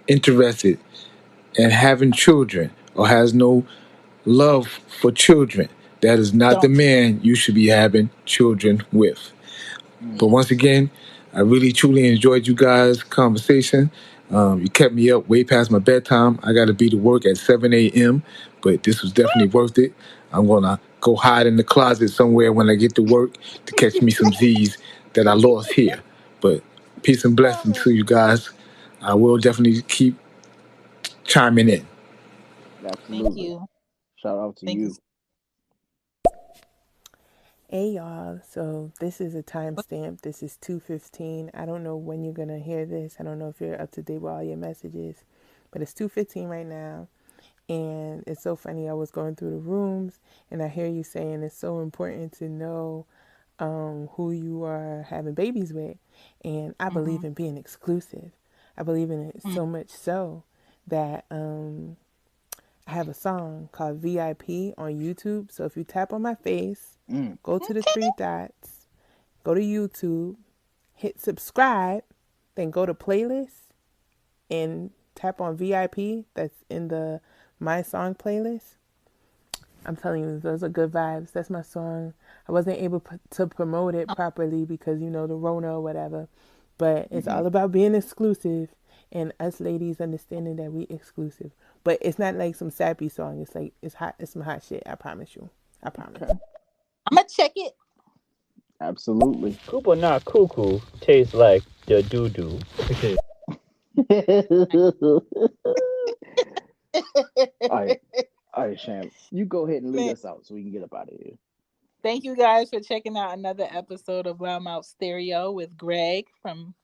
S1: interested in having children or has no love for children, that is not the
S2: Don't.
S1: man you should be having children with. But
S3: Mm.
S1: once again, I really truly enjoyed you guys' conversation. You kept me up way past my bedtime. I got to be to work at 7 a.m., but this was definitely worth it. I'm going to go hide in the closet somewhere when I get to work to catch me some Z's that I lost here. But peace and blessings to you guys. I will definitely keep chiming in.
S2: Thank
S3: Absolutely.
S2: you.
S3: Shout out to
S2: Thank you.
S3: you.
S5: Hey y'all, so this is a timestamp. This is 2:15. I don't know when you're gonna hear this. I don't know if you're up to date with all your messages, but it's 2:15 right now. And it's so funny. I was going through the rooms and I hear you saying it's so important to know who you are having babies with. And I
S2: Mm-hmm.
S5: believe in being exclusive. I believe in it so much so that I have a song called VIP on YouTube. So if you tap on my face,
S3: Mm.
S5: go to the three dots, go to YouTube, hit subscribe, then go to playlist and tap on VIP that's in the My Song playlist. I'm telling you, those are good vibes. That's my song. I wasn't able to promote it properly because, you know, the Rona or whatever. But it's
S3: Mm-hmm.
S5: all about being exclusive
S15: and us ladies understanding that we exclusive. But it's not like some sappy song. It's like it's hot. It's some hot shit. I promise you. I promise.
S3: Okay.
S2: I'm gonna check it.
S3: Absolutely.
S16: Kuba not cuckoo tastes like the doo doo.
S3: All right. All right, Sham. You go ahead and lead
S2: Man,
S3: us out so we can get up out of here.
S2: thank you guys for checking out another episode of Loud Mouf Stereo with Greg from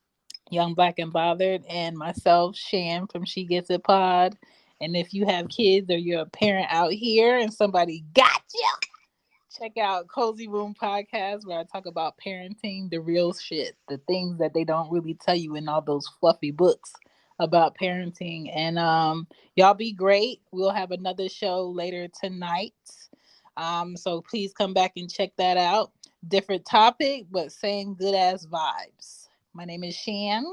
S2: Young Black and Bothered and myself, Shan from She Gets It Pod. And if you have kids or you're a parent out here and somebody got you, check out Cozy Room Podcast where I talk about parenting, the real shit, the things that they don't really tell you in all those fluffy books about parenting. And y'all be great. We'll have another show later tonight. So please come back and check that out. Different topic, but same good ass vibes. My name is Shan.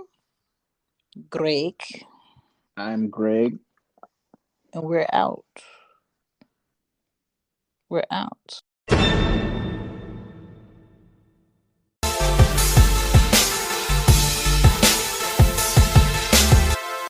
S2: Greg.
S3: I'm Greg.
S2: And we're out. We're out.